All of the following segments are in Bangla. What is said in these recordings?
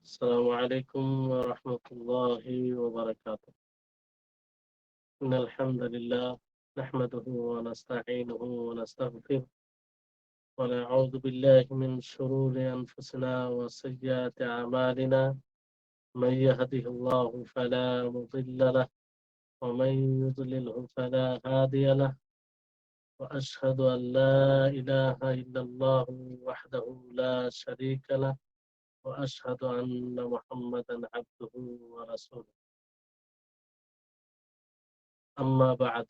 السلام عليكم ورحمة الله وبركاته. إن الحمد لله نحمده ونستعينه ونستغفره ونعوذ بالله من شرور أنفسنا وسيئات أعمالنا. من يهده الله فلا مضل له ومن يضلله فلا هادي له، وأشهد أن لا إله إلا الله وحده لا شريك له، وأشهد أن محمدا عبده ورسوله. أما بعد،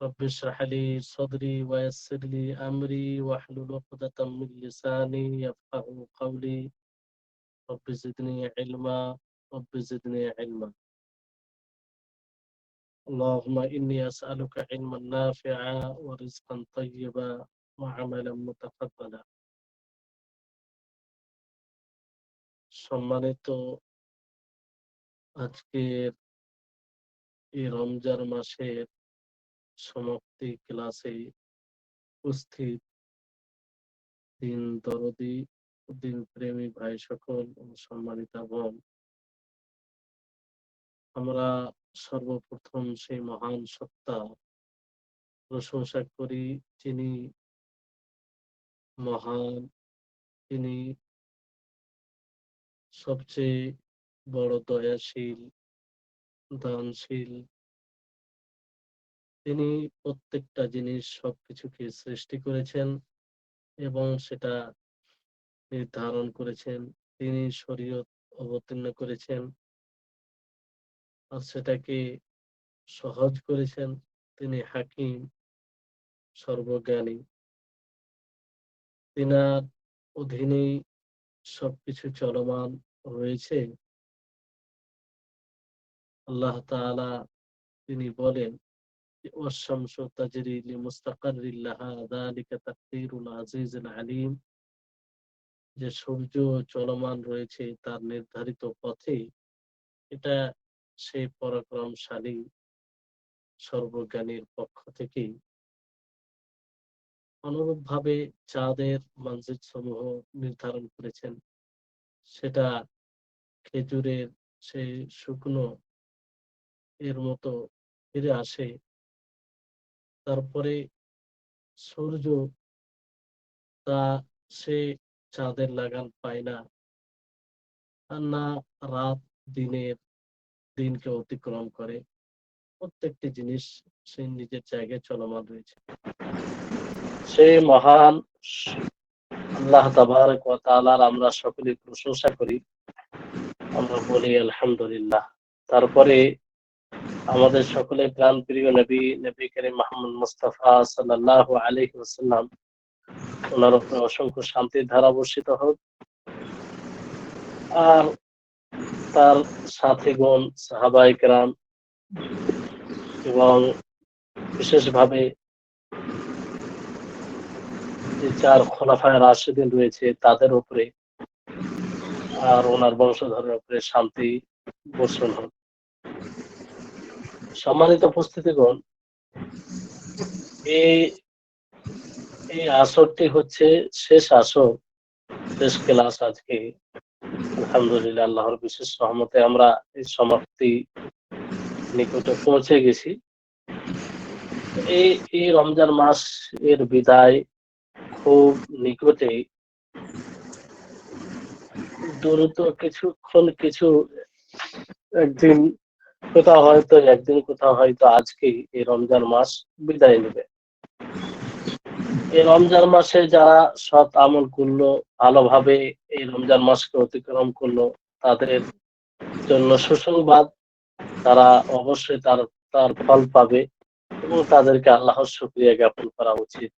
رب اشرح لي صدري ويسر لي أمري واحلل عقدة من لساني يفقه قولي. رب زدني علما، رب زدني علما. اللهم إني أسألك علما نافعا ورزقا طيبا وعملا متقبلا. সম্মানিত, আজকের এই রমজান মাসের সমাপ্তি ক্লাসে উপস্থিত দিন দরদি, দিন প্রেমী ভাই সকল ও সম্মানিত বোন, আমরা সর্বপ্রথম সেই মহান সত্তা প্রশংসা করি, যিনি মহান, তিনি সবচেয়ে বড় দয়াশীল, দানশীল। তিনি প্রত্যেকটা জিনিস সবকিছুকে সৃষ্টি করেছেন এবং সেটা নির্ধারণ করেছেন। তিনি শরীয়ত অবতীর্ণ করেছেন আর সেটাকে সহজ করেছেন। তিনি হাকিম, সর্বজ্ঞানী। তিনার অধীনেই সবকিছু চলমান রয়েছে। আল্লাহ তাআলা তিনি বলেন, ওয়াশ-শামসু তাজরি লিমুস্তাকাররিন লাহা যালিকা তাকদীরুল আজিজিল আলীম, যে সূর্য চলমান রয়েছে তার নির্ধারিত পথে। এটা সেই পরাক্রমশালী সর্বজ্ঞানীর পক্ষ থেকেই। অনুরূপভাবে চাঁদের মানজিল সমূহ নির্ধারণ করেছেন। সেটা খেজুরের সেই শুকনো এর মতো ফিরে আসে। তারপরে সূর্য, তা সে চাঁদের লাগাম পায় না, আর না রাত দিনকে অতিক্রম করে। প্রত্যেকটি জিনিস সে নিজের জায়গায় চলমান রয়েছে। সেই মহান আল্লাহ তাবারক ওয়া তাআলার আমরা সকলে প্রশংসা করি, আমরা বলি আলহামদুলিল্লাহ। তারপরে আমাদের সকলের প্রাণ প্রিয় নবী করিম মুহাম্মদ মুস্তাফা সাল্লাল্লাহু আলাইহি ওয়াসাল্লাম, ওনার উপরে অসংখ্য শান্তির ধারা বর্ষিত হোক। আর তার সাথীগণ, সাহাবায়ে কেরাম এবং বিশেষভাবে যে চার খোলাফায়ে রাশিদিন রয়েছে তাদের উপরে আর ওনার বংশধরের উপরে শান্তি বর্ষণ হোক। সম্মানিত উপস্থিতিগণ, এই এই আসরটি হচ্ছে শেষ আসর, শেষ ক্লাস আজকে। আলহামদুলিল্লাহ, আল্লাহর বিশেষ রহমতে আমরা এই সমাপ্তি নিকটে পৌঁছে গেছি। এই রমজান মাস এর বিদায় খুব নিকটেই। দ্রুত কিছু একদিন কোথাও হয়তো আজকেই এই রমজান মাস বিদায় নেবে। এই রমজান মাসে যারা সৎ আমল করলো, ভালোভাবে এই রমজান মাসকে অতিক্রম করলো, তাদের জন্য সুসংবাদ। তারা অবশ্যই তার ফল পাবে এবং তাদেরকে আল্লাহর শুকরিয়া জ্ঞাপন করা উচিত।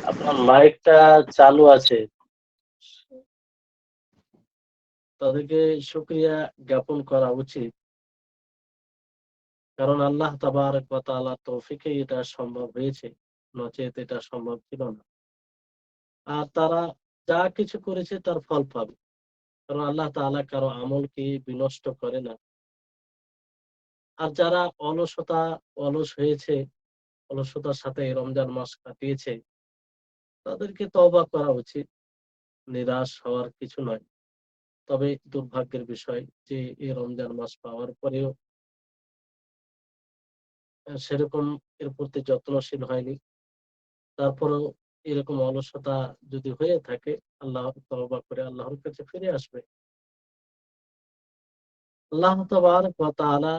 আপনার মাইকটা চালু আছে, তাদেরকে শুকরিয়া জ্ঞাপন করা উচিত, কারণ আল্লাহ তাবারক ওয়া তাআলার তৌফিকে এটা সম্ভব হয়েছে, নচেত এটা সম্ভব ছিল না। আর তারা যা কিছু করেছে তার ফল পাবে, কারণ আল্লাহ তাআলা কারো আমলকে বিনষ্ট করে না। আর যারা অলস হয়েছে, অলসতার সাথে এই রমজান মাস কাটিয়েছে, তাদেরকে তওবা করা উচিত, নিরাশ হওয়ার কিছু নয়। তবে দুর্ভাগ্যের বিষয় যে এই রমজান মাস পাওয়ার পরেও সেরকম এর প্রতি যত্নশীল হয়নি। তারপরেও এরকম অলসতা যদি হয়ে থাকে, আল্লাহ তওবা করে আল্লাহর কাছে ফিরে আসবে। আল্লাহ তাবারক ওয়া তাআলা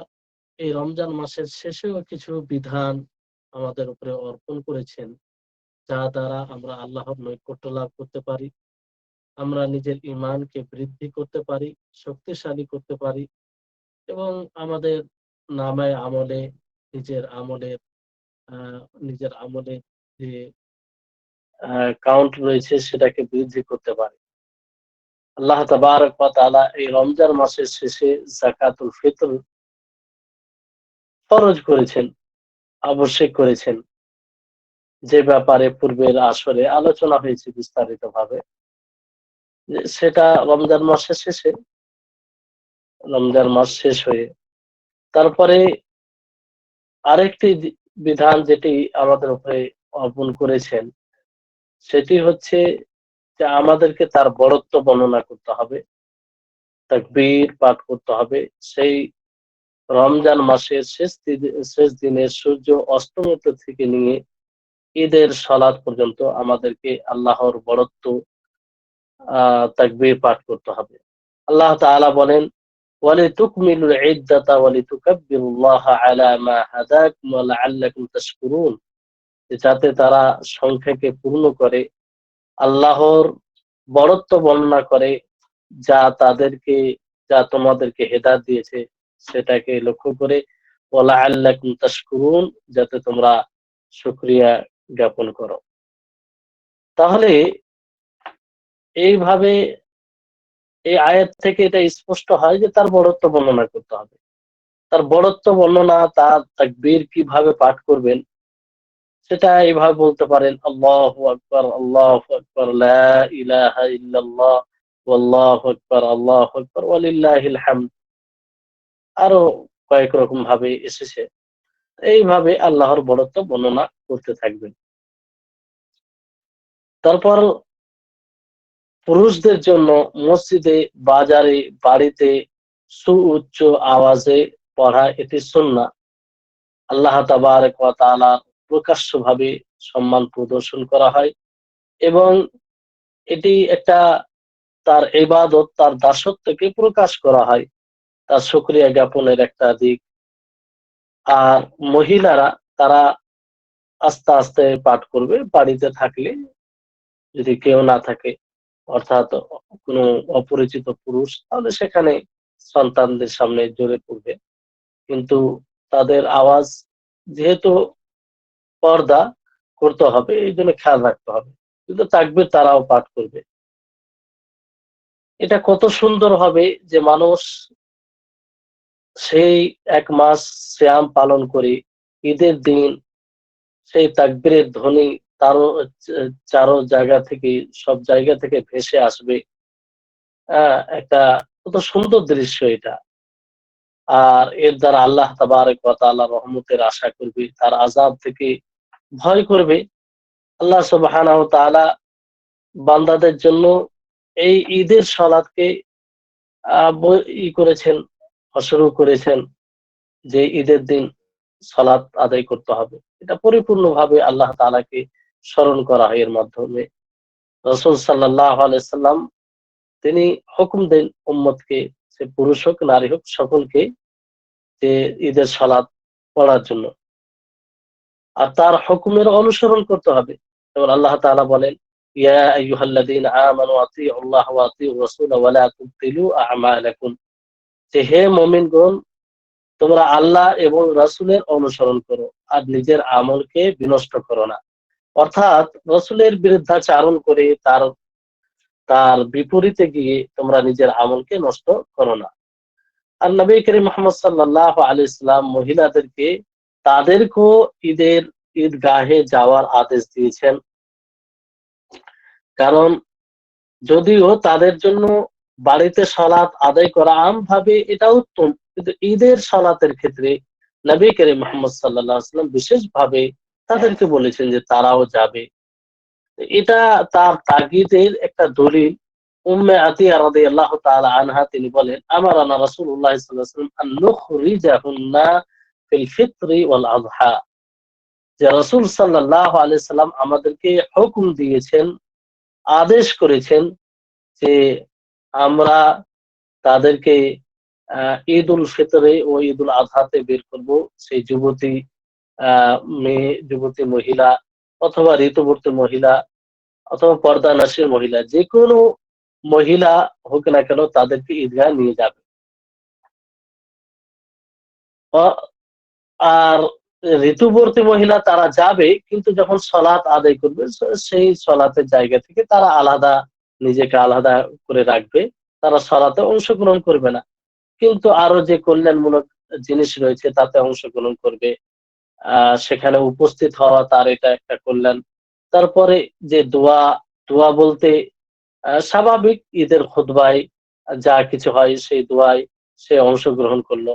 এই রমজান মাসের শেষেও কিছু বিধান আমাদের উপরে অর্পণ করেছেন, যা দ্বারা আমরা আল্লাহর নৈকট্য লাভ করতে পারি, আমরা নিজের ঈমানকে বৃদ্ধি করতে পারি, শক্তিশালী করতে পারি এবং আমাদের নামায়ে আমলে নিজের আমলের আ নিজের আমলের যে কাউন্ট রয়েছে সেটাকে বৃদ্ধি করতে পারি। আল্লাহ তাবারক ওয়া তাআলা এই রমজান মাসের শেষে যাকাতুল ফিতর ফরজ করেছেন, আবশ্যক করেছেন। যে ব্যাপারে পূর্বের আসরে আলোচনা হয়েছে বিস্তারিতভাবে। যে সেটা রমজান মাসের শেষে, রমজান মাস শেষ হয়ে তারপরে আরেকটি বিধান যেটি আমাদের উপরে অর্পণ করেছেন, সেটি হচ্ছে যে আমাদেরকে তার বড়ত্ব বর্ণনা করতে হবে, তাকবীর পাঠ করতে হবে। সেই রমজান মাসের শেষ দিনে সূর্য অস্তমিত থেকে নিয়ে ঈদের সালাত পর্যন্ত আমাদেরকে আল্লাহর বড়ত্ব তাকবীর পাঠ করতে হবে। আল্লাহ তাআলা বলেন, ওয়ালিতুকমিলুল ইদ্দাতা ওয়ালিতুকাব্বিরুল্লাহা আলা মা হাদাকুম ওয়া লাআল্লাকুম তাশকুরুন, যাতে তারা সংখ্যাকে পূর্ণ করে, আল্লাহর বড়ত্ব বর্ণনা করে, যা তোমাদেরকে হেদায়েত দিয়েছে সেটাকে লক্ষ্য করে, ওয়া লাআল্লাকুম তাশকুরুন, যাতে তোমরা শুকরিয়া জ্ঞাপন করো। তাহলে এইভাবে এই আয়াত থেকে এটা স্পষ্ট হয় যে তার বড়ত্ব বর্ণনা করতে হবে। তার বড়ত্ব বর্ণনা, তার তাকবীর কিভাবে পাঠ করবেন সেটা এভাবে বলতে পারেন, আল্লাহু আকবার, আল্লাহু আকবার, লা ইলাহা ইল্লাল্লাহ, আল্লাহু আকবার ওয়ালিল্লাহিল হামদ। আরো কয়েক রকম ভাবে এসেছে। এইভাবে আল্লাহর বড়ত্ব বর্ণনা করতে থাকবেন। তারপর পুরুষদের জন্য মসজিদে, বাজারে, বাড়িতে সুউচ্চ আওয়াজে পড়া এটি সুন্নাহ। আল্লাহ তাবারক ওয়া তাআলা প্রকাশ্যভাবে সম্মান প্রদর্শন করা হয় এবং এটি একটা তার ইবাদত, তার দাসত্বকে প্রকাশ করা হয়, তার শুকরিয়া জ্ঞাপনের একটা দিক। আর মহিলারা তারা আস্তে আস্তে পাঠ করবে বাড়িতে থাকলে, যদি কেউ না থাকে অর্থাৎ কোনো অপরিচিত পুরুষ, তাহলে সেখানে সন্তানদের সামনে জোরে পড়বে। কিন্তু তাদের আওয়াজ যেহেতু পর্দা করতে হবে, এই জন্য খেয়াল রাখতে হবে। কিন্তু তাকবীর তারাও পাঠ করবে। এটা কত সুন্দর হবে যে মানুষ সেই ১ মাস সিয়াম পালন করে ঈদের দিন সেই তাকবীরের ধ্বনি তারও চারো জায়গা থেকে, সব জায়গা থেকে ভেসে আসবে। একটা কত সুন্দর দৃশ্য এটা। আর এর দ্বারা আল্লাহ তাবারক ওয়া তাআলা রহমতের আশা করবে, তার আযাব থেকে ভয় করবে। আল্লাহ সুবহানাহু ওয়া তাআলা বান্দাদের জন্য এই ঈদের সালাতকে করেছেন, শুরু করেছেন যে ঈদের দিন সালাত আদায় করতে হবে। এটা পরিপূর্ণভাবে আল্লাহ তাআলাকে স্মরণ করা হয় এর মাধ্যমে। রাসূল সাল্লাল্লাহু আলাইহি সাল্লাম তিনি হুকুম দেন উম্মতকে, সে পুরুষ হোক নারী হোক সকলকে, যে ঈদের সালাত পড়ার জন্য। আর তার হুকুমের অনুসরণ করতে হবে। যেমন আল্লাহ তাআলা বলেন, ইয়া আইয়ুহাল্লাযীনা আমানু আতিউল্লাহ ওয়া আতিউর রাসূলা ওয়া লা তুবতিলু আমালাকুম, যে হে মুমিনগণ, তোমরা আল্লাহ এবং রাসূলের অনুসরণ করো আর নিজের আমলকে বিনষ্ট করো না। অর্থাৎ রাসূলের বিরুদ্ধাচারণ করে তার তার বিপরীতে গিয়ে তোমরা নিজের আমলকে নষ্ট করো না। আর নবী করিম মুহাম্মদ সাল্লাল্লাহু আলাইহি সাল্লাম মহিলাদেরকে তাদেরকেও ঈদগাহে যাওয়ার আদেশ দিয়েছেন। কারণ যদিও তাদের জন্য বাড়িতে সালাত আদায় করা আমভাবে এটা উত্তম, কিন্তু ঈদের সালাতের ক্ষেত্রে নবী করিম মুহাম্মদ সাল্লাল্লাহু আলাইহি সাল্লাম বিশেষভাবে তাদেরকে বলেছেন যে তারাও যাবে। এটা তার তাগিদের একটা দলিল উম্মে আতিয়া রাদিয়াল্লাহু তাআলা আনহা তিনি বলেন, আমারানা রাসূলুল্লাহ সাল্লাল্লাহু আলাইহি ওয়াসাল্লাম আন নুখরিজাহুন্না ফিল ফিত্রি ওয়াল আযহা, যে রাসূল সাল্লাল্লাহু আলাইহি সাল্লাম আমাদেরকে হুকুম দিয়েছেন, আদেশ করেছেন যে আমরা তাদেরকে ঈদ উল ফিতরে ও ঈদ উল আযহাতে বের করব। সেই যুবতী মেয়ে, যুবতী মহিলা অথবা ঋতুবর্তী মহিলা অথবা পর্দানাসীর মহিলা, যেকোনো মহিলা হোক না কেন তাদেরকে ঈদগাহে নিয়ে যাবে। অ- আর ঋতুবর্তী মহিলা তারা যাবে, কিন্তু যখন সলাত আদায় করবে সেই সলাতের জায়গা থেকে তারা আলাদা, নিজেকে আলাদা করে রাখবে, তারা সলাতে অংশগ্রহণ করবে না। কিন্তু আরো যে কল্যাণমূলক জিনিস রয়েছে তাতে অংশগ্রহণ করবে, সেখানে উপস্থিত হওয়া তার এটা একটা কল্যাণ। তারপরে যে দোয়া, দোয়া বলতে স্বাভাবিক ঈদের খুতবায় যা কিছু হয় সেই দোয়ায় সে অংশগ্রহণ করলো।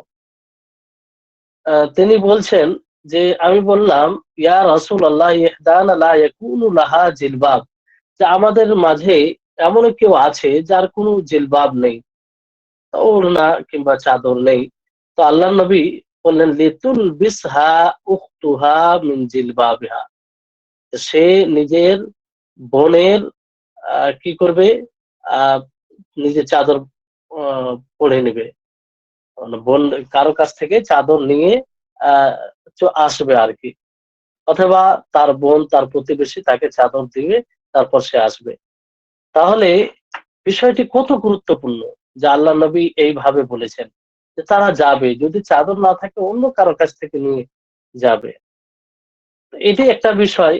তিনি বলছেন যে আমি বললাম, ইয়া রাসূলুল্লাহ ইহদানা লা ইয়াকুনু লাহা জিলবাব, যে আমাদের মাঝে এমন কেউ আছে যার কোনো জিলবাব নেই, ওড়না কিংবা চাদর নেই। তো আল্লাহর নবী বললেন, লিতুল বিসহা উখতুহা মিন জিলবাবিহা, সে নিজের বোনের কি করবে, আহ নিজের চাদর পরে নেবে, মানে বোন কারো কাছ থেকে চাদর নিয়ে আহ আসবে আর কি, অথবা তার বোন তার প্রতিবেশী তাকে চাদর দিবে, তারপর সে আসবে। তাহলে বিষয়টি কত গুরুত্বপূর্ণ যে আল্লাহ নবী এইভাবে বলেছেন যে তারা যাবে, যদি চাদর না থাকে অন্য কারো কাছ থেকে নিয়ে যাবে। তো এটি একটা বিষয়।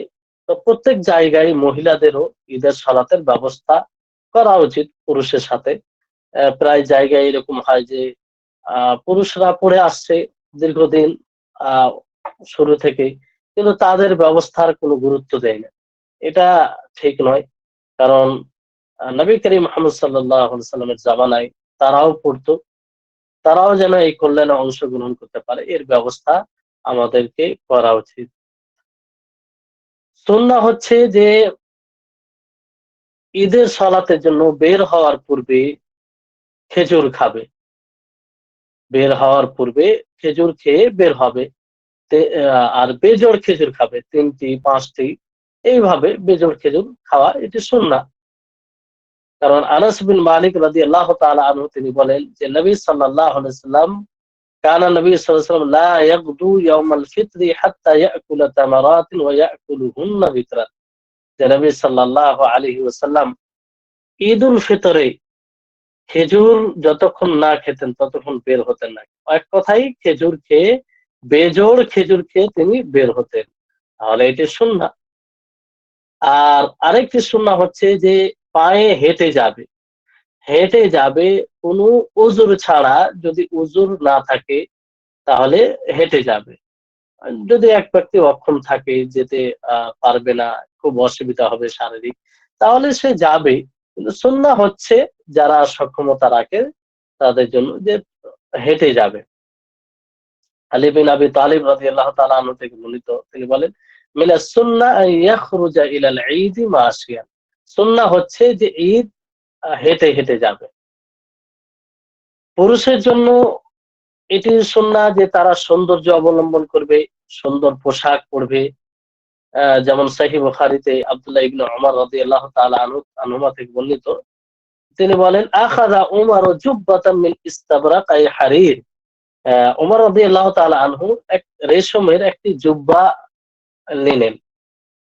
তো প্রত্যেক জায়গায় মহিলাদেরও ঈদের সালাতের ব্যবস্থা করা উচিত পুরুষের সাথে। প্রায় জায়গায় এরকম হয় যে পুরুষরা পড়ে আসছে দীর্ঘদিন, আহ শুরু থেকে, কিন্তু তাদের ব্যবস্থার কোনো গুরুত্ব দেয় না। এটা ঠিক নয়। কারণ নবী করিম মুহাম্মদ সাল্লাল্লাহু আলাইহি সাল্লামের জামানায় তারাও পড়তো, তারাও যেন এই কল্যাণে অংশগ্রহণ করতে পারে এর ব্যবস্থা আমাদেরকে করা উচিত। সুন্নাহ হচ্ছে যে ঈদের সালাতের জন্য বের হওয়ার পূর্বে খেজুর খাবে, বের হওয়ার পূর্বে খেজুর খেয়ে বের হবে। আর বেজোড় খেজুর খাবে, 3টি 5টি, এইভাবে বেজোড় খেজুর খাওয়া এটি সুন্নাহ। কারণ আনাস বিন মালিক রাদিয়াল্লাহু তাআলা আনহু তিনি বলেন যে নবী সাল্লাল্লাহু আলাইহি সাল্লাম, কানা নবী সাল্লাল্লাহু আলাইহি ওয়াসাল্লাম লা ইয়াগদু ইয়াওমাল ফিতরি হাত্তা ইয়াকুলা তামারাতিন ওয়া ইয়াকুলুহুন্না বিতরান, যে নবী সাল্লাল্লাহু আলাইহি ওয়াসাল্লাম ঈদুল ফিতরে খেজুর যতক্ষণ না খেতেন ততক্ষণ বের হতেন না। এক কথায় খেজুর খেয়ে, বেজোড় খেজুর খেয়ে তিনি বের হতেন। তাহলে এটি সুন্নাহ। আর আরেকটি সুন্নাহ হচ্ছে যে পায়ে হেঁটে যাবে, হেঁটে যাবে কোনো উযুর ছাড়া। যদি উযুর না থাকে তাহলে হেঁটে যাবে। যদি এক ব্যক্তি অক্ষম থাকে, যেতে পারবে না, খুব অসুবিধা হবে শারীরিক, তাহলে সে যাবে। কিন্তু সুন্নাহ হচ্ছে যারা সক্ষমতা রাখে তাদের জন্য যে হেঁটে যাবে। আলী বিন আবি তালিব রাদিয়াল্লাহু তাআলা আনহু থেকে বর্ণিত, তিনি বলেন, মিনাস সুন্নাহ আন ইয়াখরুজা ইলাল ঈদ মাশিয়ান, সুন্নাহ হচ্ছে যে ঈদ হেঁটে হেঁটে যাবে। পুরুষের জন্য এটি সুন্নাহ যে তারা সৌন্দর্য অবলম্বন করবে, সুন্দর পোশাক পরবে। যেমন সহিহ বুখারীতে আব্দুল্লাহ ইবনে উমর রাদিয়াল্লাহু তাআলা আনহুমা থেকে বর্ণিত, তিনি বলেন, আখাযা উমর জুব্বাতাম মিন ইস্তাবরাক আই হারির, উমর রাদিয়াল্লাহু তাআলা আনহু এক রেশমের একটি জুব্বা নিলেন,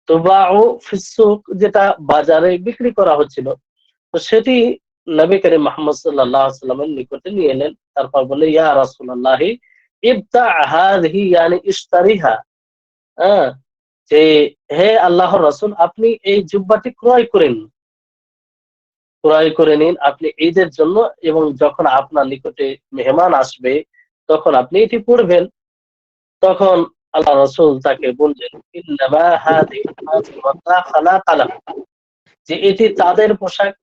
তুবাউ ফিস সুক, যেটা বাজারে বিক্রি করা হচ্ছিল। তো সেটি নবী করিম মুহাম্মদ সাল্লাল্লাহু আলাইহি ওয়াসাল্লামের নিকটে নিয়ে এলেন। তারপর বললেন, ইয়া রাসূলুল্লাহ ইবতা হাযিহি, ইয়ানি ইশতারিহা, হ্যাঁ, যে হে আল্লাহর রাসূল, আপনি এই জুব্বাটি ক্রয় করে নিন আপনি ঈদের জন্য, এবং যখন আপনার নিকটে মেহমান আসবে তখন আপনি এটি পড়বেন। তখন আল্লাহ রাসূল তাকে বললেন, ইন্নামা হাযিহি ফাতিমা খালাকা লাহা, যে এটি তাদের পোশাক,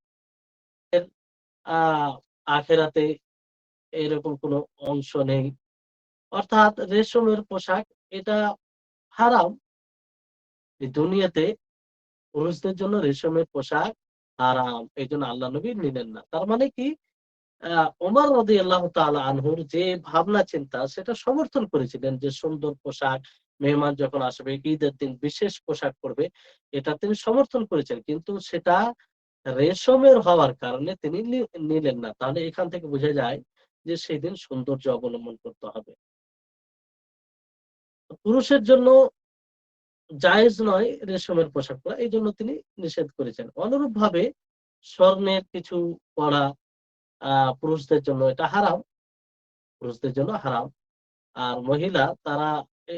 আহ আখিরাতে এরকম কোনো অংশ নেই। অর্থাৎ রেশমের পোশাক এটা হারাম। এই দুনিয়াতে পুরুষদের জন্য রেশমের পোশাক হারাম, এই জন্য আল্লাহ নবী নিলেন না। তার মানে কি, ওমর রাদিয়াল্লাহু তাআলা আনহুর যে ভাবনা চিন্তা সেটা সমর্থন করেছিলেন যে সুন্দর পোশাক, মেহমান যখন আসবে ঈদের দিন বিশেষ পোশাক পরবে, এটা তিনি সমর্থন করেছেন। কিন্তু সেটা রেশমের হওয়ার কারণে তিনি নিলেন না। তাহলে এখান থেকে বোঝা যায় যে সেদিন সৌন্দর্য অবলম্বন করতে হবে। পুরুষের জন্য জায়েজ নয় রেশমের পোশাক পরা। এইজন্য তিনি নিষেধ করেছেন। অনুরূপভাবে স্বর্ণের কিছু পরা পুরুষদের জন্য এটা হারাম। পুরুষদের জন্য হারাম। আর মহিলা তারা এ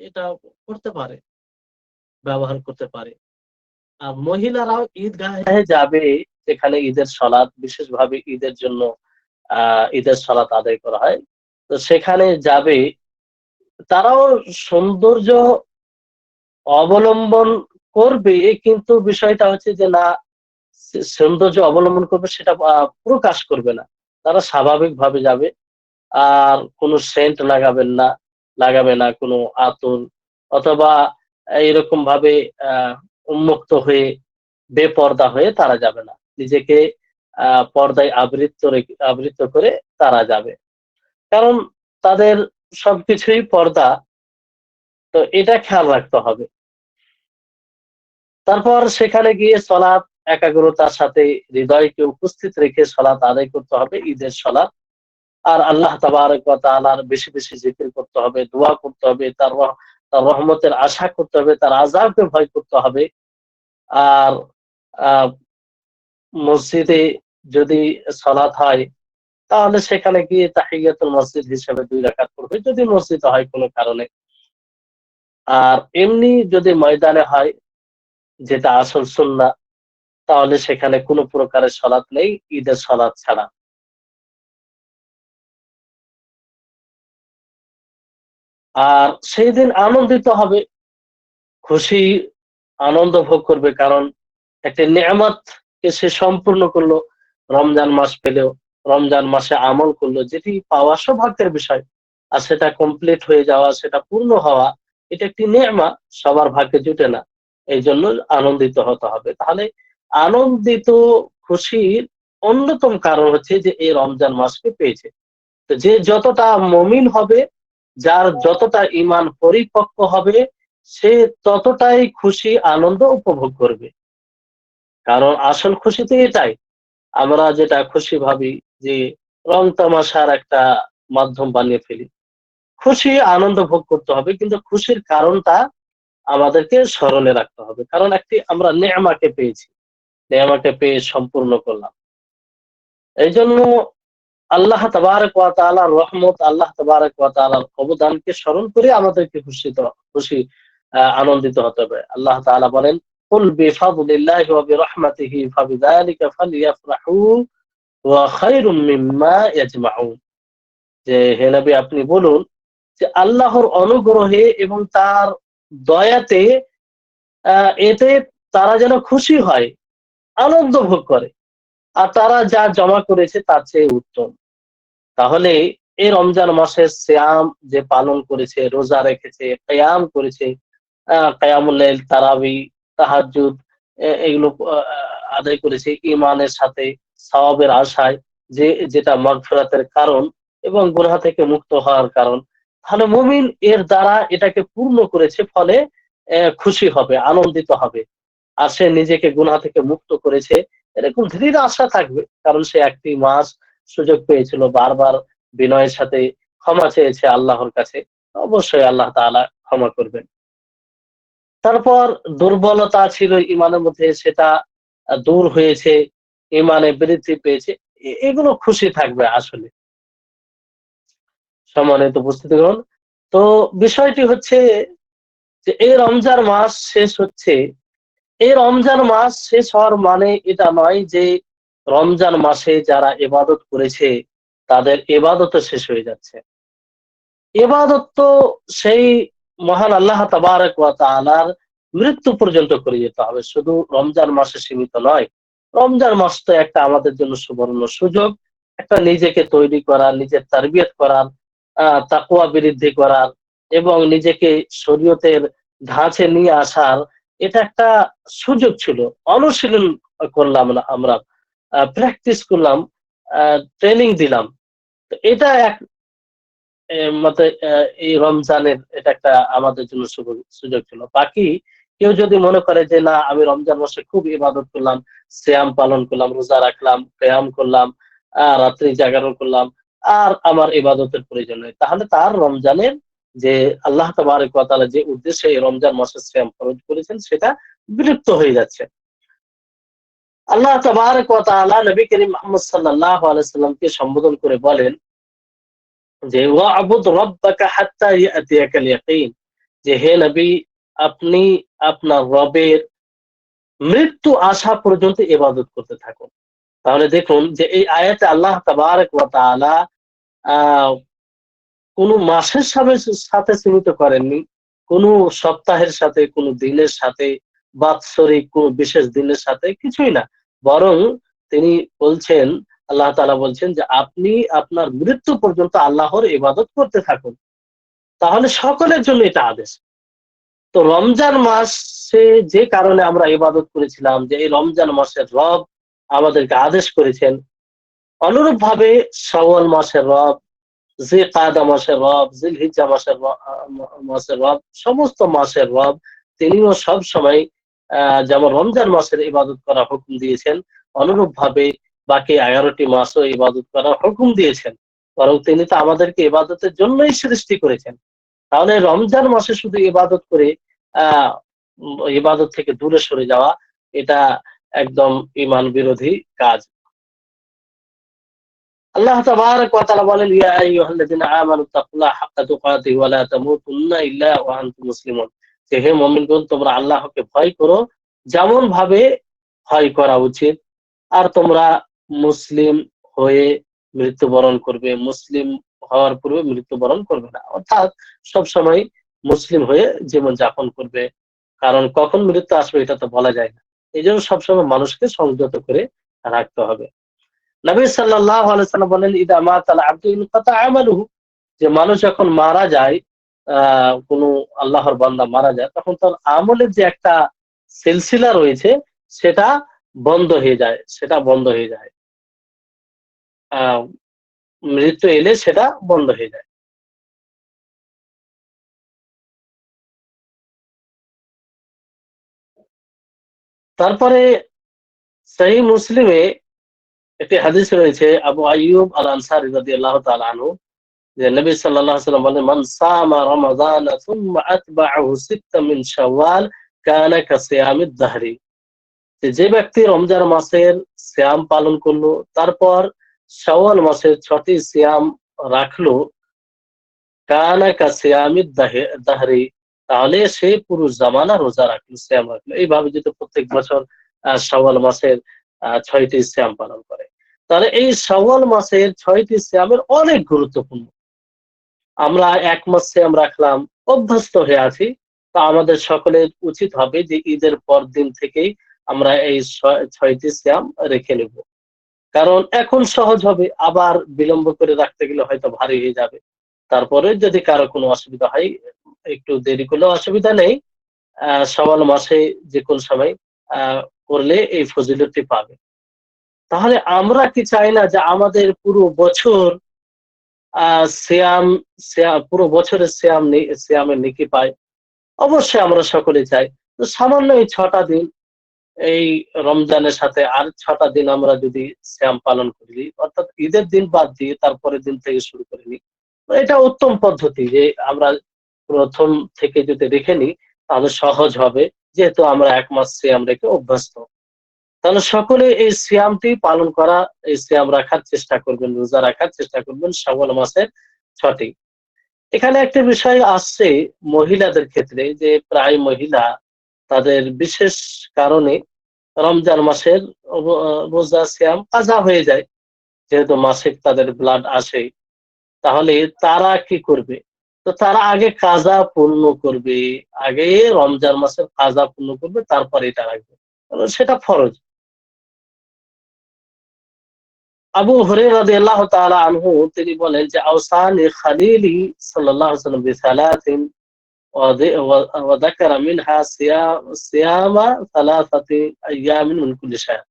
এটা করতে পারে, ব্যবহার করতে পারে। আর মহিলারাও ঈদগাহে যাবে যেখানে ঈদের সলাত, বিশেষভাবে ঈদের জন্য ঈদের সলাত আদায় করা হয়। তো সেখানে যাবে, তারাও সৌন্দর্য অবলম্বন করবে, কিন্তু বিষয়টা হচ্ছে যে না, সৌন্দর্য অবলম্বন করবে সেটা প্রকাশ করবে না। তারা স্বাভাবিকভাবে যাবে। আর কোনো সেন্ট লাগাবে না কোনো আতর, অথবা এরকম ভাবে উন্মুক্ত হয়ে বেপর্দা হয়ে তারা যাবে না। নিজেকে পর্দায় আবৃত করে তারা যাবে। কারণ তাদের সবকিছুই পর্দা, তো এটা খেয়াল রাখতে হবে। তারপর সেখানে গিয়ে সলাৎ একাগ্রতার সাথে হৃদয়কে উপস্থিত রেখে সলাৎ আদায় করতে হবে, ঈদের সলাৎ। আর আল্লাহ তাবারক ওয়া তাআলার বেশি বেশি জিকির করতে হবে, দোয়া করতে হবে, তার রহমতের আশা করতে হবে, তার আযাবকে ভয় করতে হবে। আর আহ, মসজিদে যদি সালাত হয় তাহলে সেখানে গিয়ে তাহিয়াতুল মসজিদ হিসেবে 2 রাকাত পড়বে যদি মসজিদে হয় কোনো কারণে। আর এমনি যদি ময়দানে হয়, যেটা আসল সুন্নাহ, তাহলে সেখানে কোনো প্রকারের সালাত নেই ঈদের সালাত ছাড়া। আর সেই দিন আনন্দিত হবে, খুশি আনন্দ ভোগ করবে, কারণ একটা নেয়ামত কে সে সম্পূর্ণ করলো। রমজান মাস পেলেও, রমজান মাসে আমল করলো, যেটি পাওয়া সৌভাগ্যের বিষয়। আর সেটা কমপ্লিট হয়ে যাওয়া, সেটা পূর্ণ হওয়া, এটা একটি নেয়ামত, সবার ভাগ্যে জুটে না। এই জন্য আনন্দিত হতে হবে। তাহলে আনন্দিত, খুশির অন্যতম কারণ হচ্ছে যে এই রমজান মাসকে পেয়েছে। তো যে যতটা মমিন হবে, যার যতটা ঈমান পরিপক্ক হবে, সে ততটাই খুশি আনন্দ উপভোগ করবে। কারণ আসল খুশি তো এটাই, আমরা যেটা খুশি ভাবি যে রং তামাশার একটা মাধ্যম বানিয়ে ফেলি। খুশি আনন্দ ভোগ করতে হবে, কিন্তু খুশির কারণটা আমাদেরকে স্মরণে রাখতে হবে। কারণ একটি আমরা নেয়ামাকে পেয়েছি, নেয়ামাকে পেয়ে সম্পূর্ণ করলাম। এই জন্য আল্লাহ তাবারক ওয়া তাআলার রহমত, আল্লাহ তাবারক ওয়া তাআলার অবদানকে স্মরণ করে আমাদেরকে খুশি আনন্দিত হতে হবে। আল্লাহ তাআলা বলেন, কুল বিফাদলিল্লাহি ওয়া বিরহমাতিহি ফাবিযালিকা ফালইফরাহু ওয়া খায়রুম মিম্মা ইয়াজমাউন। যে হে নবী, আপনি বলুন যে আল্লাহর অনুগ্রহে এবং তার দয়াতে এতে তারা যেন খুশি হয়, আনন্দ ভোগ করে, আর তারা যা জমা করেছে তার চেয়ে উত্তম। তাহলে এই রমজান মাসের সিয়াম যে পালন করেছে, রোজা রেখেছে, কিয়াম করেছে, কিয়ামুল লাইল, তারাবি, তাহাজ্জুদ, এগুলো আদায় করেছে ঈমানের সাথে, সওয়াবের আশায়, যেটা মাগফিরাতের কারণ এবং গুনাহ থেকে মুক্ত হওয়ার কারণ। তাহলে মুমিন এর দ্বারা এটাকে পূর্ণ করেছে, ফলে খুশি হবে, আনন্দিত হবে। আর সে নিজেকে গুনাহ থেকে মুক্ত করেছে, এরকম দৃঢ় আশা থাকবে। কারণ সে একটি মাস সুযোগ পেয়েছিল, বারবার বিনয়ের সাথে ক্ষমা চেয়েছে আল্লাহর কাছে, অবশ্যই আল্লাহ তাআলা ক্ষমা করবেন। তারপর দুর্বলতা ছিল ইমানের মধ্যে, সেটা দূর হয়েছে, ইমানে বৃদ্ধি পেয়েছে, এগুলো খুশি থাকবে আসলে। সম্মানিত উপস্থিতিগণ, তো বিষয়টি হচ্ছে যে এই রমজান মাস শেষ হচ্ছে, এই রমজান মাস শেষ হওয়ার মানে এটা নয় যে রমজান মাসে যারা ইবাদত করেছে তাদের ইবাদত শেষ হয়ে যাচ্ছে। ইবাদত তো সেই মহান আল্লাহ তাবারক ওয়া তাআলার মৃত্যু পর্যন্ত করে যেতে হবে, শুধু রমজান মাসে সীমিত নয়। রমজান মাস তো একটা আমাদের জন্য সুবর্ণ সুযোগ, একটা নিজেকে তৈরি করার, নিজের তারবিয়ত করার, তাকওয়া বৃদ্ধি করার এবং নিজেকে শরীয়তের ধাঁচে নিয়ে আসার। এটা একটা সুযোগ ছিল, অনুশীলন করলাম না, আমরা প্র্যাকটিস করলাম, ট্রেনিং দিলাম। তো এটা এক মতে এই রমজানের এটা একটা আমাদের জন্য সুযোগ ছিল। বাকি কেউ যদি মনে করে যে না, আমি রমজান মাসে খুব ইবাদত করলাম, সিয়াম পালন করলাম, রোজা রাখলাম, কিয়াম করলাম, রাত্রি জাগরণ করলাম, আর আমার ইবাদতের প্রয়োজন নেই, তাহলে তার রমজানের যে আল্লাহ তাবারক ওয়া তাআলা যে উদ্দেশ্যে এই রমজান মাসে সিয়াম ফরজ করেছেন সেটা বিলুপ্ত হয়ে যাচ্ছে। আল্লাহ তাবারক ওয়া তাআলা নবী করিম মুহাম্মদ সাল্লাল্লাহু আলাইহি সাল্লামকে সম্বোধন করে বলেন যে ওয়া'বুদ রাব্বাকা হাত্তা ইয়াতিয়াকাল ইয়াকিন, যে হে নবী, আপনি আপনার রবের মৃত্যু আসা পর্যন্ত ইবাদত করতে থাকুন। তাহলে দেখুন যে এই আয়াতে আল্লাহ তাবারক ওয়া তাআলা আহ কোন মাসের সাথে সীমিত করেননি, কোন সপ্তাহের সাথে, কোন দিনের সাথে, বাৎসরিক কোন বিশেষ দিনের সাথে, কিছুই না। বরং তিনি বলছেন, আল্লাহ তাআলা বলছেন যে আপনি আপনার মৃত্যু পর্যন্ত আল্লাহর ইবাদত করতে থাকুন। তাহলে সকলের জন্য এটা আদেশ। তো রমজান মাসে যে কারণে আমরা ইবাদত করেছিলাম, যে এই রমজান মাসের রব আমাদেরকে আদেশ করেছেন, অনুরূপভাবে শাওয়াল মাসের রব, জিলকাদা মাসের রব, জিলহিজ্জা মাসের রব, সমস্ত মাসের রব তিনিও সব সময় যেমন রমজান মাসের ইবাদত করার হুকুম দিয়েছেন, অনুরূপভাবে বাকি 11টি মাসও ইবাদত করার হুকুম দিয়েছেন। বরং তিনি তো আমাদেরকে ইবাদতের জন্যই সৃষ্টি করেছেন। তাহলে রমজান মাসে শুধু ইবাদত করে আহ ইবাদত থেকে দূরে সরে যাওয়া, এটা একদম ঈমান বিরোধী কাজ। আল্লাহ তাবারক ওয়া তাআলা বলেন, ইয়া আইয়ুহাল্লাযীনা আমানু তাকুল্লাহা হাক্কা তুকাতিহি ওয়া লা তামুতুন্না ইল্লা ওয়া আনতুম মুসলিমুন, যে হে মুমিনগণ, তোমরা আল্লাহকে ভয় করো যেমন ভাবে ভয় করা উচিত, আর তোমরা মুসলিম হয়ে মৃত্যুবরণ করবে, মুসলিম হওয়ার পূর্বে মৃত্যুবরণ করবে না। অর্থাৎ সবসময় মুসলিম হয়ে জীবন যাপন করবে, কারণ কখন মৃত্যু আসবে এটা তো বলা যায় না। এই জন্য সবসময় মানুষকে সংযত করে রাখতে হবে। নবী সাল্লাল্লাহু আলাইহি সাল্লাম বলেন, ইদা মাতাল আবদু ইনকাতা আমালুহু, যে মানুষ যখন মারা যায়, কোন আল্লাহর বান্দা মারা যায়, তখন তার আমলের যে একটা সিলসিলা রয়েছে সেটা বন্ধ হয়ে যায়, সেটা বন্ধ হয়ে যায়। আহ মৃত্যু এলে সেটা বন্ধ হয়ে যায়। তারপরে সহিহ মুসলিমে একটি হাদিস রয়েছে, আবু আইয়ুব আল আনসারী রাদিয়াল্লাহু তাআলা আনহু, যে নবী সাল্লাল্লাহু আলাইহি ওয়াসাল্লাম বলেন, মান সামা রমাযান সুম্মা আতবা'াহু সিত্তাম মিন শাওয়াল কানা কাসিয়ামিদ দাহরি, যে ব্যক্তি রমজান মাসের সিয়াম পালন করলো, তারপর শাওয়াল মাসের 6টি সিয়াম রাখলো, কানা কাসিয়ামিদ দাহরি, তাহলে সে পুরো জামানা রোজা রাখলো, সিয়াম রাখলো। এইভাবে যদি প্রত্যেক বছর শাওয়াল মাসের 6টি সিয়াম পালন করে, তাহলে এই শাওয়াল মাসের 6টি সিয়ামের অনেক গুরুত্বপূর্ণ। আমরা এক মাস সিয়াম রাখলাম, অভ্যস্ত হয়ে আছি, তা আমাদের সকলের উচিত হবে যে ঈদের পর দিন থেকেই আমরা এই 6টি সিয়াম রেখে নেব। কারণ এখন সহজ হবে, আবার বিলম্ব করে রাখতে গেলে হয়তো ভারী হয়ে যাবে। তারপরে যদি কারো কোনো অসুবিধা হয়, একটু দেরি করলেও অসুবিধা নেই। শাওয়াল মাসে যে কোন সময় করলে এই ফজিলতটি পাবে। তাহলে আমরা কি চাই না যে আমাদের পুরো বছর সিয়াম পুরো বছরের সিয়ামের নেকি পাই? অবশ্যই আমরা সকলে চাই। তো সামান্য এই 6টা দিন, এই রমজানের সাথে আর 6টা দিন আমরা যদি সিয়াম পালন করি, অর্থাৎ ঈদের দিন বাদ দিয়ে তারপরের দিন থেকে শুরু করে নিই, এটা উত্তম পদ্ধতি। যে আমরা প্রথম থেকে যদি রেখে নিই তাহলে সহজ হবে, যেহেতু আমরা এক মাস সিয়াম রেখে অভ্যস্ত। তাহলে সকলে এই সিয়ামটি পালন করা, এই সিয়াম রাখার চেষ্টা করবেন, রোজা রাখার চেষ্টা করবেন শাওয়াল মাসের 6টি। এখানে একটা বিষয় আসছে মহিলাদের ক্ষেত্রে, যে প্রায় মহিলা তাদের বিশেষ কারণে রমজান মাসের রোজা সিয়াম কাজা হয়ে যায়, যেহেতু মাসিক তাদের ব্লাড আসে। তাহলে তারা কি করবে? তো তারা আগে কাজা পূর্ণ করবে, আগে রমজান মাসের কাজা পূর্ণ করবে, তারপরে এটা রাখবে, কারণ সেটা ফরজ। আবু হুরায়রা রাদিয়াল্লাহু তাআলা আনহু তিনি বলেন যে আওসানি খালিলি সাল্লাল্লাহু আলাইহি ওয়াসাল্লাম বিসালাতিন وذكر منها صيام ثلاثة أيام من كل شهر।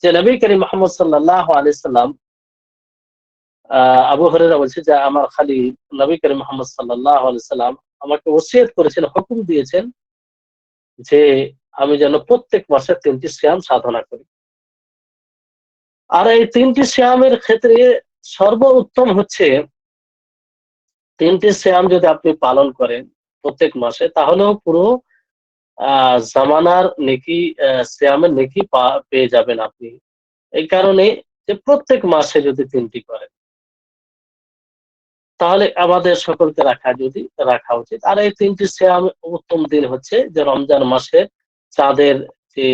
যে নবী করিম মুহাম্মদ সাল্লাল্লাহু আলাইহি সাল্লাম আবু হুরায়রা বলছে যে আমার খালিল নবী করিম মুহাম্মদ সাল্লাল্লাহু আলাইহি সাল্লাম আমাকে ওসিয়ত করেছেন, হুকুম দিয়েছেন যে আমি যেন প্রত্যেক মাসে 3টি সিয়াম সাধনা করি। আর এই 3টি সিয়ামের ক্ষেত্রে সর্বোত্তম হচ্ছে 3টি সিয়াম যদি আপনি পালন করেন প্রত্যেক মাসে, তাহলেও পুরো জামানার নেকি, সিয়ামের নেকি পেয়ে যাবেন আপনি। এই কারণে যে প্রত্যেক মাসে যদি 3টি করেন তাহলে আমাদের সকলকে রাখা উচিত। আর এই 3টি সিয়াম উত্তম দিন হচ্ছে যে রমজান মাসের চাঁদের যে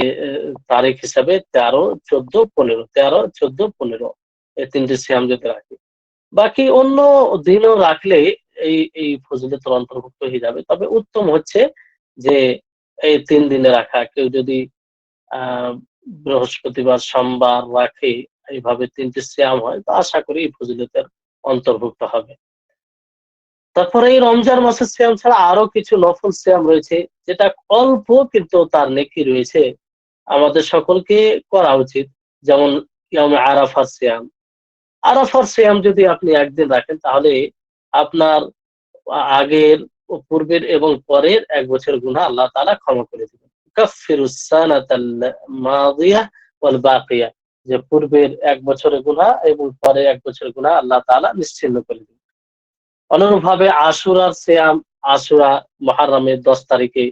তারিখ হিসাবে 13, 14, 15, 13, 14, 15 এই 3টি সিয়াম যদি রাখি, বাকি অন্য দিনও রাখলে এই ফজিলতের অন্তর্ভুক্ত হয়ে যাবে। তবে উত্তম হচ্ছে যে এই 3 দিনে রাখা। কেউ যদি বৃহস্পতিবার, সোমবার রাখে, এইভাবে 3টি সিয়াম হয়, তো আশা করি এই ফজিলতের অন্তর্ভুক্ত হবে। তারপরে এই রমজান মাসের সিয়াম ছাড়া আরো কিছু নফল সিয়াম রয়েছে, যেটা অল্প কিন্তু তার নেকি রয়েছে, আমাদের সকলকে করা উচিত। যেমন ইয়াউমে আরাফার সিয়াম। আরাফার সিয়াম যদি আপনি একদিন রাখেন তাহলে আপনার আগের ও পূর্বের এবং পরের 1 বছরের গুনাহ আল্লাহ তাআলা ক্ষমা করে দিবেন। কাফফিরুস সানাতাল মাদিয়া ওয়াল বাকিয়া, যে পূর্বের 1 বছরের গুনাহ এবং পরের 1 বছরের গুনাহ আল্লাহ তাআলা নিশ্চিহ্ন করে দিবেন। অনুরূপভাবে আশুরার সিয়াম, আশুরা মুহররমের 10 তারিখে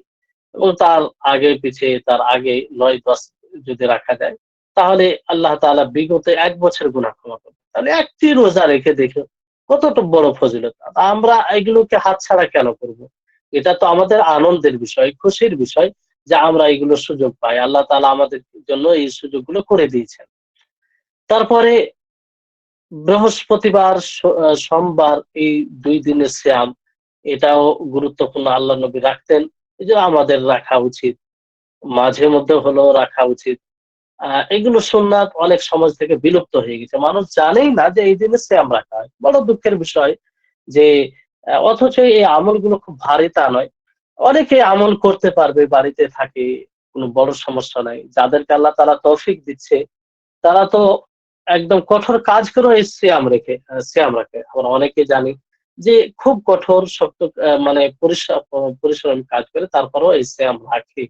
এবং তার আগে পিছে, তার আগে 9-10 যদি রাখা যায়, তাহলে আল্লাহ তাআলা বিগত 1 বছরের গুনাহ ক্ষমা করবেন। তাহলে একটি রোজা রেখে দেখুন কতটা বড় ফজিলত। আমরা এগুলোকে হাতছাড়া কেন করব? এটা তো আমাদের আনন্দের বিষয়, খুশির বিষয় যে আমরা এগুলোর সুযোগ পাই। আল্লাহ তাআলা আমাদের জন্য এই সুযোগগুলো করে দিয়েছেন। তারপরে বৃহস্পতিবার, সোমবার এই 2 দিনের সিয়াম, এটাও গুরুত্বপূর্ণ। আল্লাহ নবী রাখতেন, এজন্য আমাদের রাখা উচিত। মাঝে মধ্যে হলেও রাখা উচিত। এগুলো সুন্নাত অনেক সমাজ থেকে বিলুপ্ত হয়ে গেছে। মানুষ জানেই না যে এই দিনে সিয়াম রাখা হয়। বড় দুঃখের বিষয় যে অথচ এই আমলগুলো খুব ভারী তা নয়। অনেকে আমল করতে পারবে, বাড়িতে থাকে, কোনো বড় সমস্যা নাই। যাদেরকে আল্লাহ তাআলা তৌফিক দিচ্ছে তারা তো একদম কঠোর কাজ করেও এই সিয়াম রাখে। আমরা অনেকে জানি যে খুব কঠোর শক্ত মানে পরিশ্রমী কাজ করে তারপরেও এই সিয়াম রাখে।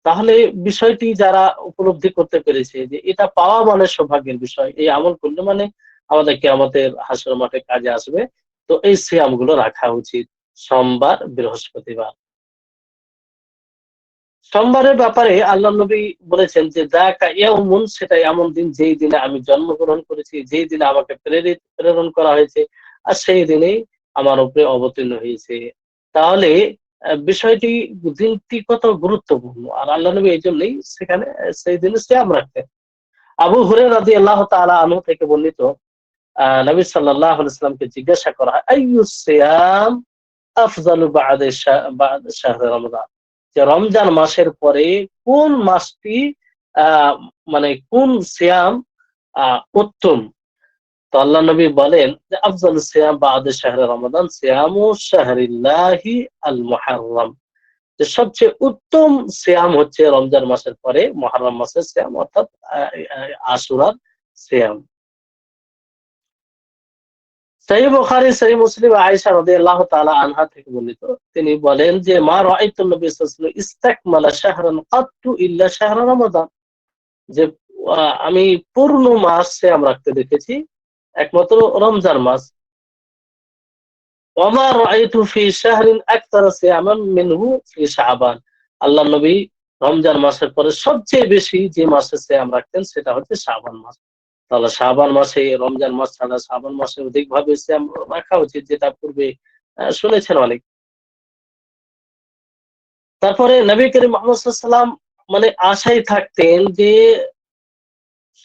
তাহলে বিষয়টি যারা উপলব্ধি করতে পেরেছে যে এটা পাওয়া মানে সৌভাগ্যের বিষয়, এই আমল করলে মানে আমাদের কিয়ামতের হাসর মাঠে কাজে আসবে, তো এই সিয়াম গুলো রাখা উচিত সোমবার, বৃহস্পতিবার। সোমবারের ব্যাপারে আল্লাহ নবী বলেছেন যে যাকা ইয়াউমুন, সেটা এমন দিন যেই দিনে আমি জন্মগ্রহণ করেছি, যেই দিনে আমাকে প্রেরণ করা হয়েছে, আর সেই দিনেই আমার উপরে অবতীর্ণ হয়েছে। তাহলে বিষয়টি, দিনটি কত গুরুত্বপূর্ণ। আর আল্লাহ নবী এই জন্যই সেখানে সেই দিনে সিয়াম রাখতেন। আবু হুরায়রা রাদিয়াল্লাহু তাআলা আনহু থেকে বর্ণিত, নবী সাল্লাল্লাহু আলাইহি ওয়াসাল্লামকে জিজ্ঞাসা করা হয় আইয়ুস সিয়াম আফযালু বা'দা শাহরি রমাদান, যে রমজান মাসের পরে কোন মাসটি মানে কোন সিয়াম উত্তম? তো আল্লাহ নবী বলেন যে আফজালু সিয়াম বা'দা শাহরি রমাদান সিয়ামু শাহরিল্লাহি আল মুহাররম, যে সবচেয়ে উত্তম সিয়াম হচ্ছে রমজান মাসের পরে মুহররম মাসের সিয়াম, অর্থাৎ আশুরার সিয়াম। সহিহ বুখারী, সহিহ মুসলিম, আয়েশা রাদিয়াল্লাহু তাআলা আনহা থেকে বর্ণিত, তিনি বলেন যে মা রাআইতু নবী সাল্লাল্লাহু আলাইহি ওয়াসাল্লাম ইসতাকমালা শাহরান কাত্তু ইল্লা শাহরা রমাদান, যে আমি পূর্ণ মাস সিয়াম রাখতে দেখেছি একমাত্র রমজান মাস। ওয়া মা রাআইতু ফি শাহরিন আকতারা সিয়ামান মিনহু ফি শাবান, আল্লাহর নবী রমজান মাসের পরে সবচেয়ে বেশি যে মাসে সিয়াম রাখতেন সেটা হচ্ছে শাবান মাস। তাহলে শাবান মাসে, রমজান মাস ছাড়া শাবান মাসে অধিকভাবে সিয়াম রাখা উচিত, যেটা পূর্বে শুনেছেন অনেক। তারপরে নবী করিম মুহাম্মদ সাল্লাল্লাহু আলাইহি ওয়াসাল্লাম মানে আশায় থাকতেন যে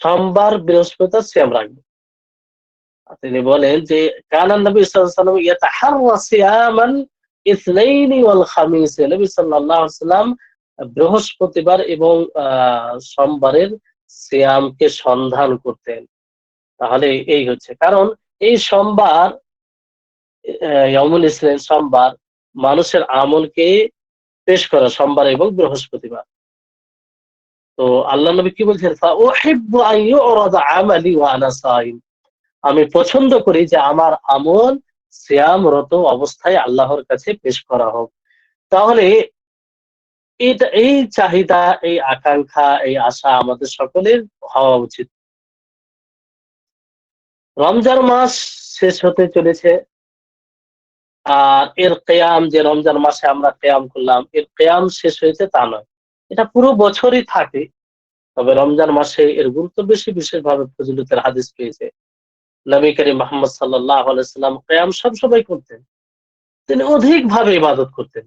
সোমবার, বৃহস্পতিবার সিয়াম রাখবেন। তিনি বলেন যে কানান নবী সাল্লাল্লাহু আলাইহি ওয়াসাল্লাম ইয়াতাহাররা সিয়ামান ইসনাইন ওয়াল খামিস, নবী সাল্লাল্লাহু আলাইহি ওয়াসাল্লাম বৃহস্পতিবার এবং সোমবারের সিয়ামকে সন্ধান করতেন। তাহলে এই হচ্ছে কারণ, এই সোমবার ইয়াউমুল ইসনাইন সোমবার মানুষের আমলকে পেশ করা সোমবার এবং বৃহস্পতিবার। তো আল্লাহ নবী কি বলছেন, ফাউহিব্বু আন ইউরাদা আমালি ওয়া আনা সাইম, আমি পছন্দ করি যে আমার আমল সিয়ামরত অবস্থায় আল্লাহর কাছে পেশ করা হোক। তাহলে এই চাহিদা, এই আকাঙ্ক্ষা, এই আশা আমাদের সকলের হওয়া উচিত। রমজান মাস শেষ হতে চলেছে, আর এর কেয়াম যে রমজান মাসে আমরা কেয়াম করলাম, এর কেয়াম শেষ হয়েছে তা নয়, এটা পুরো বছরই থাকে। তবে রমজান মাসে এর গুরুত্ব বেশি, বিশেষভাবে ফজিলতের হাদিস পেয়েছে। নবী করিম মুহাম্মদ সাল্লাল্লাহু আলাইহি সাল্লাম কিয়াম সবসময় করতেন, তিনি অধিকভাবে ইবাদত করতেন।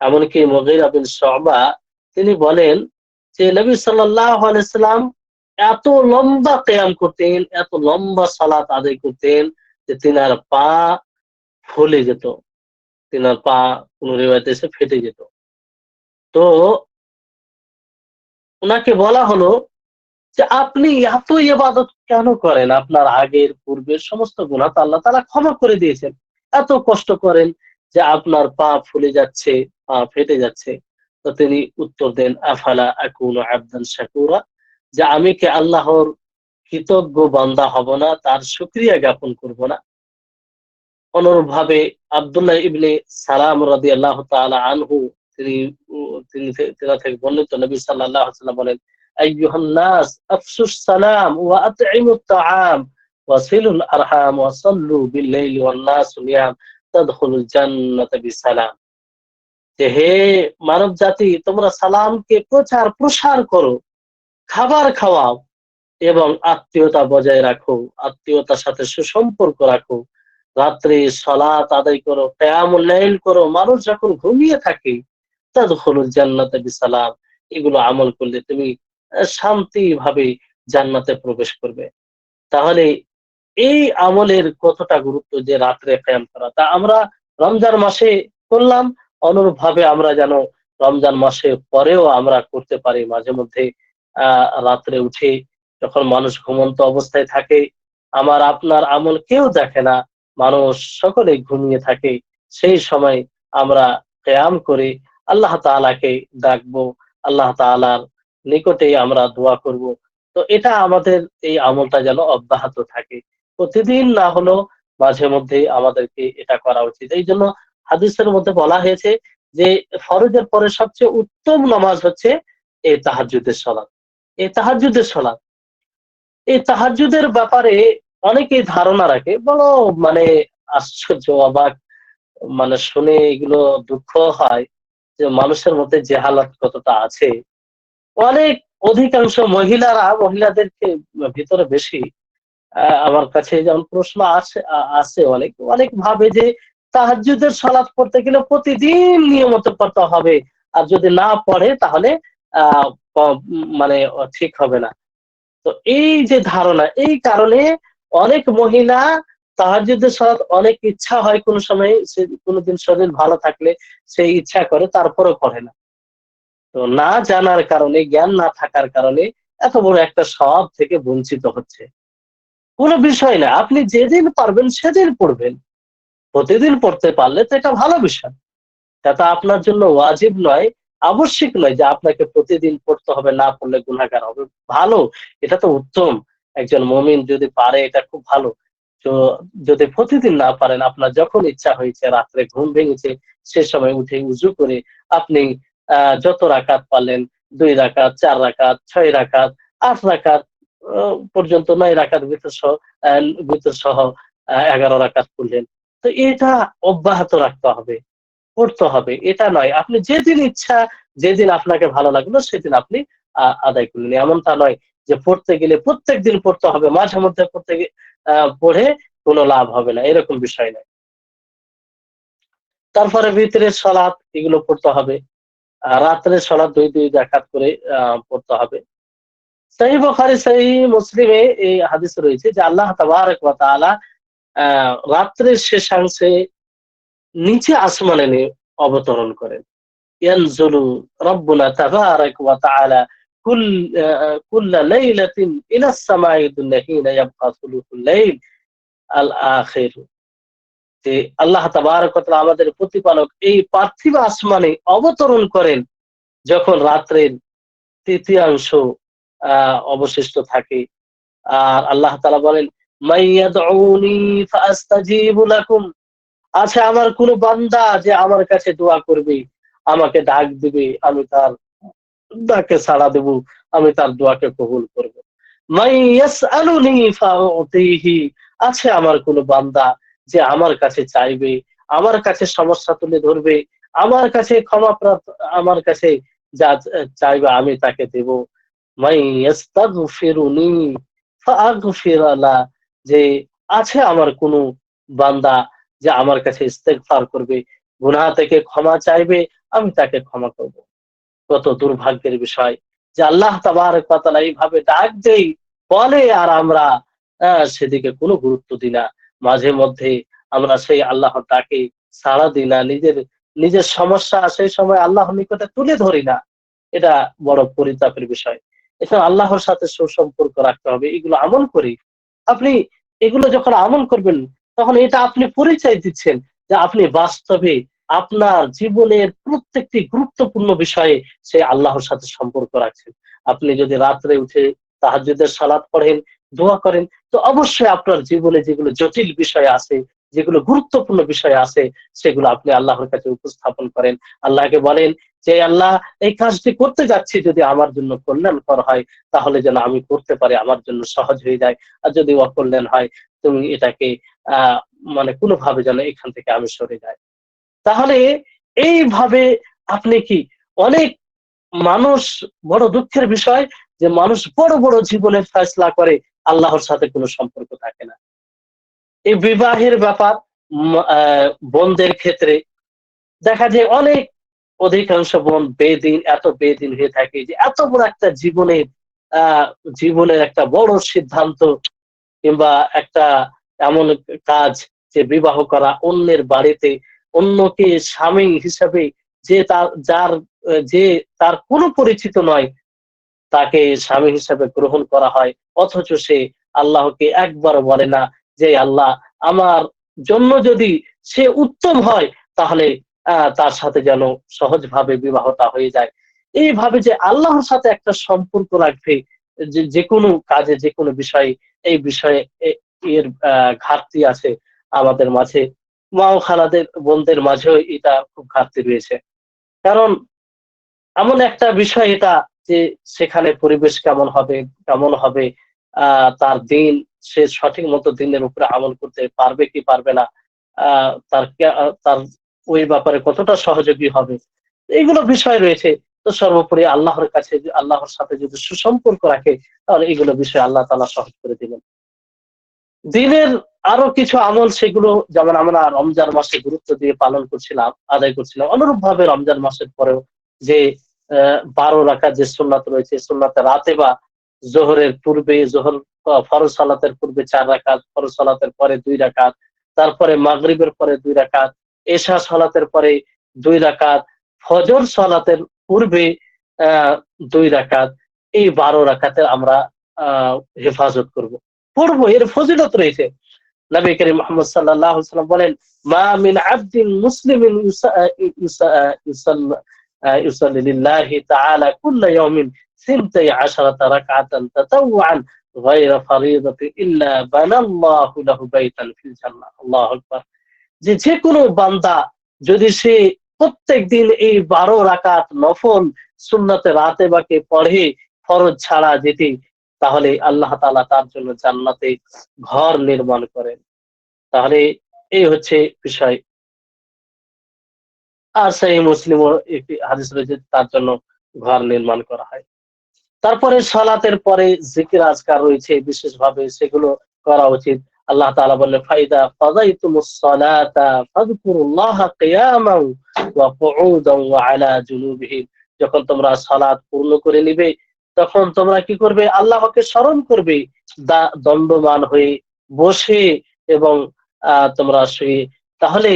এমনকি মুগীরা বিন শুবা তিনি বলেন যে নবী সাল্লাল্লাহু আলাইহি সাল্লাম এত লম্বা কিয়াম করতেন, এত লম্বা সালাত আদায় করতেন যে তিনার পা ফুলে যেত, তিনার পা কোন রিওয়ায়েতে এসে ফেটে যেত। তো উনাকে বলা হলো যে আপনি এত ইবাদত কেন করেন? আপনার আগের পূর্বের সমস্ত গুনাহ তো আল্লাহ তাআলা ক্ষমা করে দিয়েছেন। এত কষ্ট করেন যে আপনার পা ফুলে যাচ্ছে, পা ফেটে যাচ্ছে। তো তিনি উত্তর দেন, আফালা আকুনু আবদান শাকুরা, যে আমি কি আল্লাহর কৃতজ্ঞ বান্দা হব না, তার শুকরিয়া জ্ঞাপন করব না? অনুরূপভাবে আব্দুল্লাহ ইবনে সালাম রাদিয়াল্লাহু তাআলা আনহু তিনি তিনা থেকে বর্ণিত, নবী সাল্লাল্লাহু আলাইহি ওয়াসাল্লাম বলেন, আইয়ুহান নাস আফশুস সালাম ওয়া আত'ইমুত তাআম ওয়াসিলুল আরহাম ওয়া সাল্লু বিল লাইলি ওয়ান নাসু নিয়াম তাদখুলুল জান্নাতা বিসালাম। যে হে মানব জাতি, তোমরা সালামকে প্রচার প্রসার করো, খাবার খাওয়াও এবং আত্মীয়তা বজায় রাখো, আত্মীয়তার সাথে সুসম্পর্ক রাখো, রাত্রে সালাত আদায় করো, কিয়ামুল লাইল করো, মানুষ যখন ঘুমিয়ে থাকে, তাদখুলুল জান্নাতা বিসালাম, এগুলো আমল করলে তুমি শান্তি ভাবে জান্নাতে প্রবেশ করবে। তাহলে এই আমলের কতটা গুরুত্ব যে রাত্রে কিয়াম করা, তা আমরা রমজান মাসে করলাম, অনুরূপ ভাবে আমরা যেন রমজান মাসে পরেও আমরা করতে পারি। মাঝে মধ্যে রাত্রে উঠে যখন মানুষ ঘুমন্ত অবস্থায় থাকে, আমার আপনার আমল কেউ দেখে না, মানুষ সকলে ঘুমিয়ে থাকে, সেই সময় আমরা কিয়াম করে আল্লাহ তাআলাকে ডাকবো, আল্লাহ তাআলার নিকটে আমরা দোয়া করব। তো এটা আমাদের এই আমলটা যেন অব্যাহত থাকে, প্রতিদিন না হলেও মাঝে মধ্যে আমাদেরকে এটা করা উচিত। এই জন্য হাদিসের মধ্যে বলা হয়েছে যে ফরজের পরে সবচেয়ে উত্তম নামাজ হচ্ছে এই তাহাজ্জুদের সালাত। এই তাহাজ্জুদের সালাত, এই তাহাজ্জুদের ব্যাপারে অনেকেই ধারণা রাখে, বড় মানে আশ্চর্য, অবাক, মানে শুনে এগুলো দুঃখ হয় যে মানুষের মধ্যে জেহালাত কতটা আছে। অনেক অধিকাংশ মহিলাদেরকে ভিতরে বেশি আমার কাছে যেমন প্রশ্ন আছে অনেক ভাবে যে তাহাজ্জুদের সালাত পড়তে গেলে প্রতিদিন নিয়মিত পড়তে হবে, আর যদি না পড়ে তাহলে আহ মানে ঠিক হবে না। তো এই যে ধারণা, এই কারণে অনেক মহিলা তাহাজ্জুদের সালাত অনেক ইচ্ছা হয়, কোন সময় সে কোনদিন শরীর ভালো থাকলে সে ইচ্ছা করে, তারপরেও পড়ে না। তো না জানার কারণে, জ্ঞান না থাকার কারণে এত বড় একটা সওয়াব থেকে বঞ্চিত হচ্ছে। কোনো বিষয় না, আপনি যেদিন পারবেন সেদিন পড়বেন, প্রতিদিন পড়তে পারলে তো এটা ভালো বিষয়। এটা আপনার জন্য ওয়াজিব নয়, আবশ্যিক নয় যে আপনাকে প্রতিদিন পড়তে হবে, না পড়লে গুনাহগার হবে। ভালো, এটা তো উত্তম। একজন মুমিন যদি পারে এটা খুব ভালো। তো যদি প্রতিদিন না পারেন, আপনার যখন ইচ্ছা হয়েছে, রাত্রে ঘুম ভেঙেছে, সে সময় উঠে উযু করে আপনি যত রাকাত পারলেন, ২ রাকাত, ৪ রাকাত, ৬ রাকাত, ৮ রাকাত পর্যন্ত, ৯ রাকাত ভিতর সহ ১১ রাকাত পড়লেন। তো এটা অব্যাহত রাখতে হবে, পড়তে হবে। এটা নয় আপনি যেদিন ইচ্ছা, যেদিন আপনাকে ভালো লাগলো সেদিন আপনি আদায় করলেন। এমনটা নয় যে পড়তে গেলে প্রত্যেকদিন পড়তে হবে, মাঝে মধ্যে পড়ে কোনো লাভ হবে না, এরকম বিষয় নয়। তারপরে ভিতরের সালাত এগুলো পড়তে হবে। রাত্রের সালাত ২ রাকাত করে পড়তে হবে। সহিহ বুখারী, সহিহ মুসলিমে এই হাদিস রয়েছে যে আল্লাহ তাবারক ওয়া তাআলা রাত্রের শেষাংশে নিচে আসমানে অবতরণ করেন। ইয়ানজুলু রাব্বুনা তাবারাক ওয়া তাআলা কুল্লা লাইলাতিন ইলাস সামাঈ দুনিয়া হিনা ইয়াবকা সুলুসুল লাইল আল আখির। যে আল্লাহ তাবারক ওয়া তাআলা আমাদের প্রতিপালক এই পার্থিব আসমানে অবতরণ করেন যখন রাত্রের তৃতীয়াংশ অবশিষ্ট থাকে। আর আল্লাহ তাআলা বলেন, মাইয়াদউনি ফাআস্তাজিবু লাকুম, আছে আমার কোন বান্দা যে আমার কাছে দোয়া করবে, আমাকে ডাক দিবে, আমি তার ডাকে সাড়া দেব, আমি তার দোয়াকে কবুল করব। মাই ইয়াসআলুনি ফাউতিহি, আছে আমার কোন বান্দা যে আমার কাছে চাইবে, আমার কাছে সমস্যা তুলে ধরবে, আমার কাছে ক্ষমা আমার কাছে যা চাইবে আমি তাকে দেব। মাই ইয়াস্তাগফিরুনি ফাআগফির লা, যে আছে আমার কোন বান্দা যে আমার কাছে ইস্তেগফার করবে, গুনাহ থেকে ক্ষমা চাইবে, আমি তাকে ক্ষমা করব। কত দুর্ভাগ্যের বিষয় যে আল্লাহ তাবারক ওয়া তাআলা এইভাবে ডাক দেই বলে, আর আমরা সেদিকে কোনো গুরুত্ব দিই না। মাঝে মধ্যে আমরা সেই আল্লাহর ডাকে সাড়া দিই না, নিজের সমস্যা সেই সময় আল্লাহর নিকটে তুলে ধরি না। এটা বড় পরিতাপের বিষয়। এখানে আল্লাহর সাথে সুসম্পর্ক রাখতে হবে, এগুলো আমল করি। আপনি এগুলো যখন আমল করবেন, তখন এটা আপনি পরিচয় দিচ্ছেন যে আপনি বাস্তবে আপনার জীবনের প্রত্যেকটি গুরুত্বপূর্ণ বিষয়ে সে আল্লাহর সাথে সম্পর্ক রাখছেন। আপনি যদি রাত্রে উঠে তাহাজ্জুদের সালাত পড়েন, দোয়া করেন, তো অবশ্যই আপনার জীবনে যেগুলো জটিল বিষয় আছে, যেগুলো গুরুত্বপূর্ণ বিষয় আছে, সেগুলো আপনি আল্লাহর কাছে উপস্থাপন করেন। আল্লাহকে বলেন যে, আল্লাহ, এই কাজটি করতে যাচ্ছি, যদি আমার জন্য কল্যাণকর হয় তাহলে যেন আমি করতে পারি, আমার জন্য সহজ হয়ে যায়। আর যদি অকল্যাণ হয়, তুমি এটাকে আহ মানে কোনোভাবে যেন এখান থেকে আমি সরে যাই। তাহলে এইভাবে আপনি কি অনেক মানুষ, বড় দুঃখের বিষয় যে মানুষ বড় বড় জীবনের ফয়সলা করে, আল্লাহর সাথে কোনো সম্পর্ক থাকে না। এই বিবাহের ব্যাপার, বোনদের ক্ষেত্রে দেখা যায় অনেক অধিকাংশ বোন বেদিন, এত বেদিন হয়ে থাকে যে এত বড় একটা আহ জীবনের একটা বড় সিদ্ধান্ত কিংবা একটা এমন কাজ, যে বিবাহ করা অন্যের বাড়িতে, অন্যকে স্বামী হিসাবে, যে তার যার যে তার কোনো পরিচিত নয়, তাকে স্বামী হিসাবে গ্রহণ করা হয়। অথচ সে আল্লাহকে একবার বলে না যে, আল্লাহ, আমার জন্য যদি সে উত্তম হয় তাহলে তার সাথে যেন সহজভাবে বিবাহটা হয়ে যায়। এইভাবে যে আল্লাহর সাথে একটা সম্পর্ক রাখবে, যে কোনো কাজে, যে কোনো বিষয়ে, এই বিষয়ে এর ঘাটতি আছে আমাদের মাঝে। মা ও খালাদের, বোনদের মাঝেও এটা খুব ঘাটতি রয়েছে। কারণ এমন একটা বিষয় এটা যে সেখানে পরিবেশ কেমন হবে, তার দিন, সে সঠিক মতো দিনের উপরে আমল করতে পারবে কি পারবে না, তার ওই ব্যাপারে কতটা সহযোগী হবে, এইগুলো বিষয় রয়েছে। তো সর্বোপরি আল্লাহর কাছে, আল্লাহর সাথে যদি সুসম্পর্ক রাখে, তাহলে এগুলো বিষয় আল্লাহ তাআলা সহজ করে দিবেন। দিনের আরো কিছু আমল, সেগুলো যেমন আমরা রমজান মাসে গুরুত্ব দিয়ে পালন করছিলাম, আদায় করছিলাম, অনুরূপ ভাবে রমজান মাসের পরেও যে 12 রাকাত যে সুন্নাত রয়েছে, সুন্নাতে রাতে বা জোহরের পূর্বে, জোহর ফরজ সালাতের পূর্বে 4 রাকাত, ফরজ সালাতের পরে 2 রাকাত, তারপরে মাগরিবের পরে 2 রাকাত, এশা সালাতের পরে 2 রাকাত, ফজর সালাতের পূর্বে 2 রাকাত, এই 12 রাকাতের আমরা হেফাজত করব, পড়বো। এর ফজিলত রয়েছে। নবী করিম মুহাম্মদ সাল্লাল্লাহু আলাইহি ওয়াসাল্লাম বলেন, মা মিন আবদিন মুসলিমিন ইউসাল্লি লিল্লাহি তাআলা কুল্লা ইয়াউমিন 12 রাকআতান তাতাওয়ান গায়রা ফরিদাতি ইল্লা বানাল্লাহু লাহু বাইতান ফিল জান্নাহ। আল্লাহু আকবার। যে কোনো বান্দা যদি সে প্রত্যেকদিন এই 12 রাকাত নফল সুন্নতে রাতে বাকে পড়ে, ফরজ ছাড়া যেতে, তাহলে আল্লাহ তাআলা তার জন্য জান্নাতে ঘর নির্মাণ করেন। তাহলে এই হচ্ছে বিষয়। আর সহিহ মুসলিমও একটি হাদিস রয়েছে, তার জন্য ঘর নির্মাণ করা হয়। তারপরে সালাতের পরে জিকির আজকার রয়েছে বিশেষভাবে, সেগুলো করা উচিত। আল্লাহ তাআলা বললেন, ফাইদা ফাযাইতুমুস সালাতা ফাযকুরুল্লাহা কিয়ামান ওয়া কুউদান ওয়া আলা জুনুবিহিম, যখন তোমরা সালাত পূর্ণ করে নিবে, তখন তোমরা কি করবে? আল্লাহকে স্মরণ করবে, দণ্ডমান হয়ে, বসে, এবং তোমরা শুয়ে। তাহলে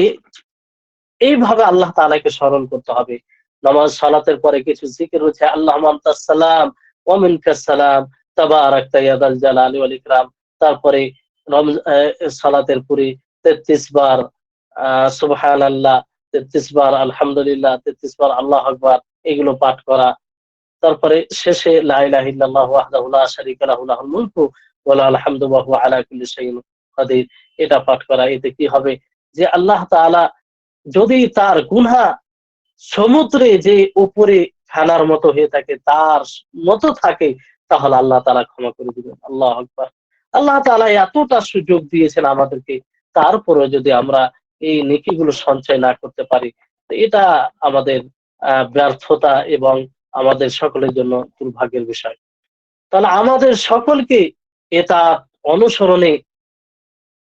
এইভাবে আল্লাহ তাআলাকে স্মরণ করতে হবে। নামাজ সালাতের পরে কিছু জিকির রয়েছে, আল্লাহুম্মা আনতাস সালাম ওয়া মিনকাস সালাম তাবারাকতা ইয়া যাল জালালি ওয়াল ইকরাম। তারপরে সালাতের পরে 33 বার সুবহানাল্লাহ 33 বার, আলহামদুলিল্লাহ 33 বার, আল্লাহু আকবার এগুলো পাঠ করা। তারপরে শেষে লা ইলাহা ইল্লাল্লাহু ওয়াহদাহু লা শারীকা লাহু লাহুল মুলকু ওয়া লাহুল হামদু ওয়া হুয়া আলা কুল্লি শাইইন কাদির। এটা পাঠ করা। এতে কি হবে যে আল্লাহ তাআলা যদি তার গুনাহ সমুদ্রে যে উপরে ফেলার মতো হয়ে থাকে, তার মতো থাকে, তাহলে আল্লাহ তাআলা ক্ষমা করে দিবেন। আল্লাহু আকবার। আল্লাহ তাআলা এতটা সুযোগ দিয়েছেন আমাদেরকে, তারপরেও যদি আমরা এই নেকিগুলো সঞ্চয় না করতে পারি, তো এটা আমাদের ব্যর্থতা এবং আমাদের সকলের জন্য দুর্ভাগ্যের বিষয়। তাহলে আমাদের সকলকে এটা অনুসরণে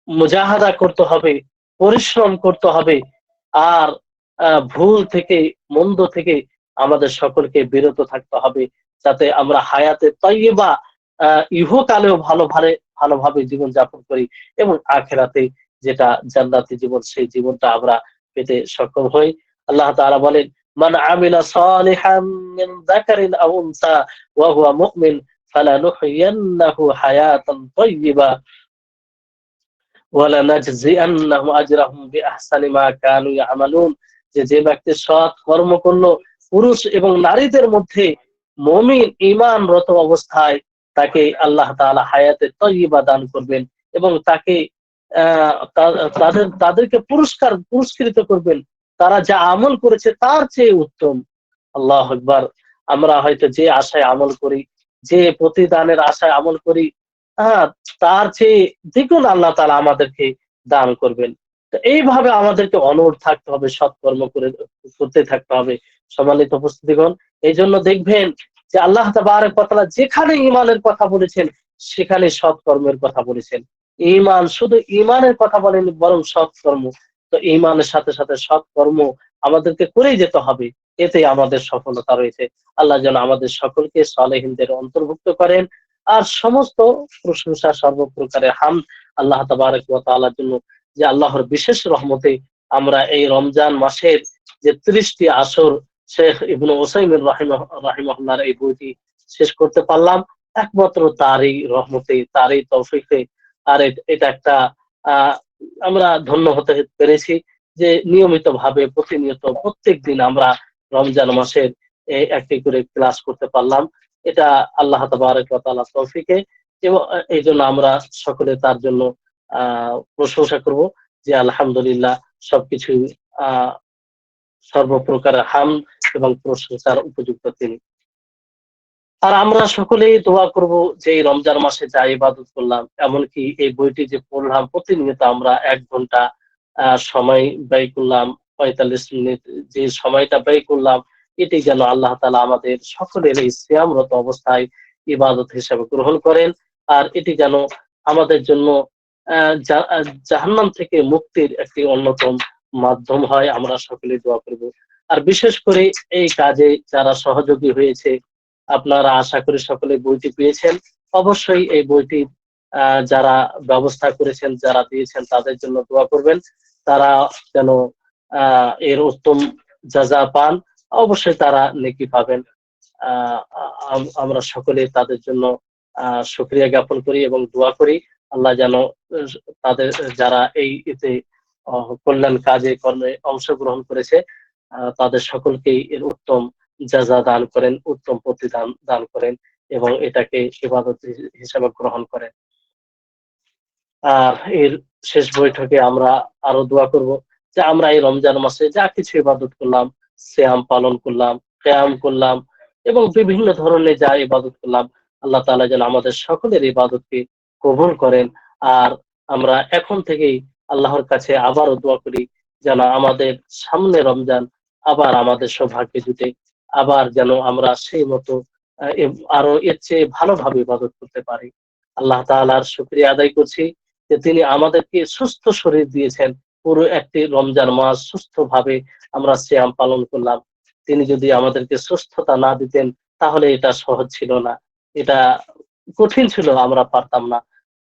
মুজাহাদা করতে হবে, পরিশ্রম করতে হবে। আর ভুল থেকে, মন্দ থেকে আমাদের সকলকে বিরত থাকতে হবে। যাতে আমরা হায়াতে তাইয়্যিবা ইহকালেও ভালোভাবে জীবনযাপন করি এবং আখিরাতে যেটা জান্নাতি জীবন, সেই জীবনটা আমরা পেতে সক্ষম হই। আল্লাহ তাআলা বলেন, মান আমিলা সালিহাম মিন যাকারিন আও উনসা ওয়া হুয়া মুমিন ফালানুহয়িয়ান্নাহু হায়াতান তাইয়্যিবা ওয়ালানাজজিআন্নাহুম আজরাহুম বিআহসানি মা কানু ইয়ামালুন। যে ব্যক্তি সৎ কর্ম করলো পুরুষ এবং নারীদের মধ্যে মুমিন ঈমানরত অবস্থায়, তাকে আল্লাহ তাআলা হায়াতে তয়্যিবা দান করবেন এবং তাকে তাদেরকে পুরস্কৃত করবেন। তারা যা আমল করেছে তার চেয়ে উত্তম। আল্লাহু আকবার। আমরা হয়তো যে আশায় আমল করি, যে প্রতিদানের আশায় আমল করি, হ্যাঁ, তার চেয়ে দ্বিগুণ আল্লাহ তাআলা আমাদেরকে দান করবেন। তো এইভাবে আমাদেরকে অনড় থাকতে হবে, সৎকর্ম করতে থাকতে হবে। সম্মানিত উপস্থিতিগণ, এইজন্য দেখবেন যে আল্লাহ তাবারক ওয়া তাআলা যেখানে ঈমানের কথা বলেছেন, সেখানে সৎকর্মের কথা বলেছেন। ঈমান শুধু ঈমানের কথা বলেননি, বরং সৎকর্ম। তো ঈমানের সাথে সাথে সৎকর্ম আমাদেরকে করেই যেতে হবে। এতেই আমাদের সফলতা রয়েছে। আল্লাহ যেন আমাদের সকলকে সালেহীনদের অন্তর্ভুক্ত করেন। আর সমস্ত প্রশংসা, সর্বপ্রকারের হামদ আল্লাহ তাবারক ওয়া তাআলার জন্য, যে আল্লাহর বিশেষ রহমতে আমরা এই রমজান মাসের যে ৩০ টি আসর শেখ ইবনে উসাইমিন রাহিমাহুল্লাহর এই বইটি শেষ করতে পারলাম একমাত্র তারই রহমতে, তারই তৌফিকে। আর এটা একটা আহ আমরা ধন্য হতে পেরেছি যে নিয়মিত ভাবে প্রতিনিয়ত প্রত্যেক দিন আমরা রমজান মাসের একটি করে ক্লাস করতে পারলাম। এটা আল্লাহ তাবারক ওয়া তাআলার তৌফিকে, এবং এই জন্য আমরা সকলে তার জন্য প্রশংসা করব যে আলহামদুলিল্লাহ, সবকিছু আহ সর্বপ্রকার হামদ এবং প্রশংসার উপযুক্ত তিনি। আর আমরা সকলেই দোয়া করব যে এই রমজান মাসে যা ইবাদত করলাম, এমনকি এই বইটি যে পড়লাম, প্রতিনিয়ত আমরা ১ ঘন্টা সময় ব্যয় করলাম, ৪৫ মিনিট যে সময়টা ব্যয় করলাম, এটি যেন আল্লাহ তাআলা আমাদের সকলের এই সিয়ামরত অবস্থায় ইবাদত হিসেবে গ্রহণ করেন। আর এটি যেন আমাদের জন্য জাহান্নাম থেকে মুক্তির একটি অন্যতম মাধ্যম হয়। আমরা সকলেই দোয়া করব। আর বিশেষ করে এই কাজে যারা সহযোগী হয়েছে, আপনারা আশা করি সকলে বইটি পেয়েছেন। অবশ্যই এই বইটি যারা ব্যবস্থা করেছেন, যারা দিয়েছেন, তাদের জন্য দোয়া করবেন। তারা যেন এর উত্তম যাজা পান, অবশ্যই তারা নেকি পাবেন। আহ আমরা সকলে তাদের জন্য শুকরিয়া জ্ঞাপন করি এবং দোয়া করি। আল্লাহ যেন আহ, তাদের যারা এই এতে কল্যাণ কাজে কর্মে অংশগ্রহণ করেছে, তাদের সকলকেই এর উত্তম যাজা দান করেন, উত্তম প্রতিদান দান করেন এবং এটাকে ইবাদত হিসেবে গ্রহণ করেন। আর এর শেষ বৈঠকে আমরা আরো দোয়া করব যে আমরা এই রমজান মাসে যা কিছু ইবাদত করলাম, সিয়াম পালন করলাম, কিয়াম করলাম এবং বিভিন্ন ধরনের যা ইবাদত করলাম, আল্লাহ তাআলা যেন আমাদের সকলের ইবাদতকে কবুল করেন। আর আমরা এখন থেকেই আল্লাহর কাছে আবারও দোয়া করি যেন আমাদের সামনে রমজান আবার আমাদের সৌভাগ্যে জুটে, আবার যেন আমরা সেই মতো আরো এর চেয়ে ভালোভাবে ইবাদত করতে পারি। আল্লাহ তাআলার শুকরিয়া আদায় করছি যে তিনি আমাদেরকে সুস্থ শরীর দিয়েছেন। পুরো একটি রমজান মাস সুস্থভাবে আমরা সিয়াম পালন করলাম। তিনি যদি আমাদেরকে সুস্থতা না দিতেন, তাহলে এটা সহজ ছিল না, এটা কঠিন ছিল, আমরা পারতাম না।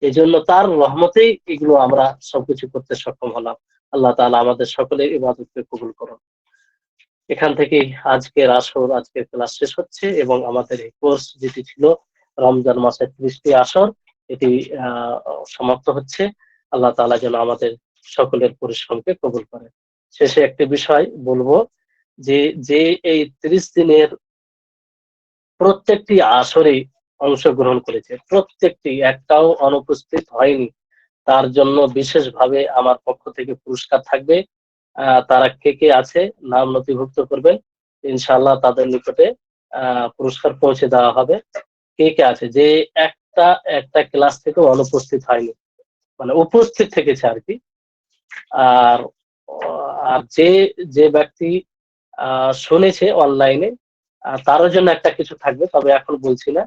এজন্য তার রহমতেই এগুলো আমরা সবকিছু করতে সক্ষম হলাম। আল্লাহ তাআলা আমাদের সকলের ইবাদতকে কবুল করুন। এখান থেকেই আজকের ক্লাস শেষ হচ্ছে এবং আমাদের এই কোর্স যেটি ছিল রমজান মাসের ৩০ টি আসর, এটি সমাপ্ত হচ্ছে। আল্লাহ তাআলা যেন আমাদের সকলের পরিশ্রমকে কবুল করে। শেষে একটি বিষয় বলবো যে, যে এই 30 দিনের প্রত্যেকটি আসরে অংশগ্রহণ করেছে, প্রত্যেকটি একটাও অনুপস্থিত হয়নি, তার জন্য বিশেষভাবে আমার পক্ষ থেকে পুরস্কার থাকবে। তারা কে, কে আছে নাম নথিভুক্ত করবেন। ইনশাআল্লাহ তাদের নিকটে পুরস্কার পৌঁছে দেওয়া হবে। কে, কে আছে যে একটা ক্লাস থেকেও অনুপস্থিত হয়নি। মানে উপস্থিত থেকেছে আরকি। আর আর যে ব্যক্তি শুনেছে অনলাইনে তারও জন্য একটা কিছু থাকবে, তবে এখন বলছি না।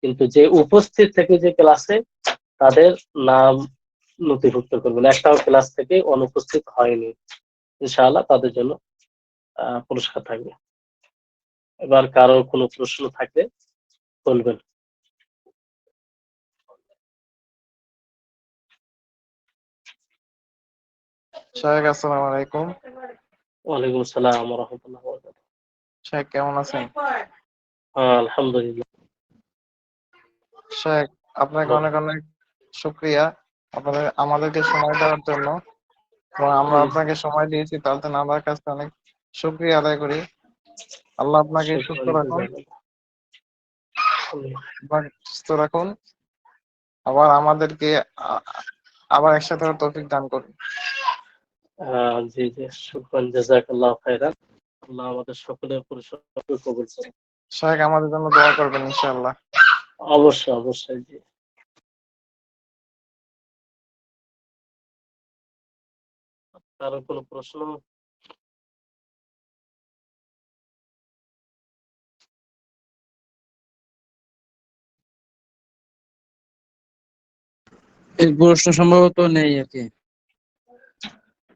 কিন্তু যে উপস্থিত থেকে যে ক্লাসে তাদের নাম নথিভুক্ত করবেন। একটাও ক্লাস থেকে অনুপস্থিত হয়নি। ইনশাআল্লাহ তাদের জন্য পুরস্কার থাকবে। এবার কারো কোনো প্রশ্ন থাকলে বলবেন। শাহেক আসসালামু আলাইকুম। ওয়ালাইকুম আসসালাম ওয়া রাহমাতুল্লাহি ওয়া বারাকাতুহু। শাহেক কেমন আছেন? আলহামদুলিল্লাহ। শাহেক আপনাকে অনেক অনেক শুকরিয়া আমাদেরকে সময় দেওয়ার জন্য, এবং আমরা আপনাকে সময় দিয়েছি তার জন্য আমার কাছে অনেক শুকরিয়া আদায় করি। আল্লাহ আপনাকে সুস্থ রাখুন, আপনাকে সুস্থ রাখুন, আবার আমাদেরকে আবার একসাথে হওয়ার তৌফিক দান করুন। জি, জি। শুকরান, জাযাকাল্লাহু খাইরান। আল্লাহ আমাদের সকলের পরিশ্রমকে কবুল করুন। শাহেক আমাদের জন্য দোয়া করবেন ইনশাআল্লাহ। অবশ্যই, অবশ্যই। জি। কারো কোনো প্রশ্ন? এই প্রশ্ন সম্ভবত নেই আর কি।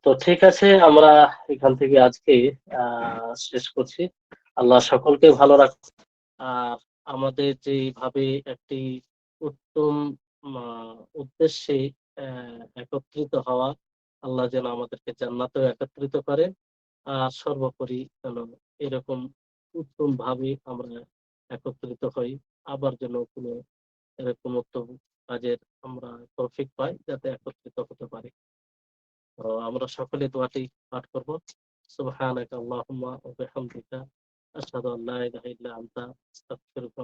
তো ঠিক আছে, আমরা এখান থেকে আজকে শেষ করছি। আল্লাহ সকলকে ভালো রাখুন। আর আমাদের যেভাবে একটি উত্তম উদ্দেশ্যে একত্রিত হওয়া, আল্লাহ যেন আমাদেরকে জান্নাতেও একত্রিত করেন। আর সর্বোপরি যেন এরকম উত্তম ভাবে আমরা একত্রিত হই। আবার যেন কোনো এরকম উত্তম কাজের আমরা তৌফিক পাই যাতে একত্রিত হতে পারি। তো আমরা সকলে দোয়াটি পাঠ করব। সুবহানাকা আল্লাহুম্মা ওয়া বিহামদিকা আশহাদু আল্লা ইলাহা ইল্লা আনতা আস্তাগফিরুকা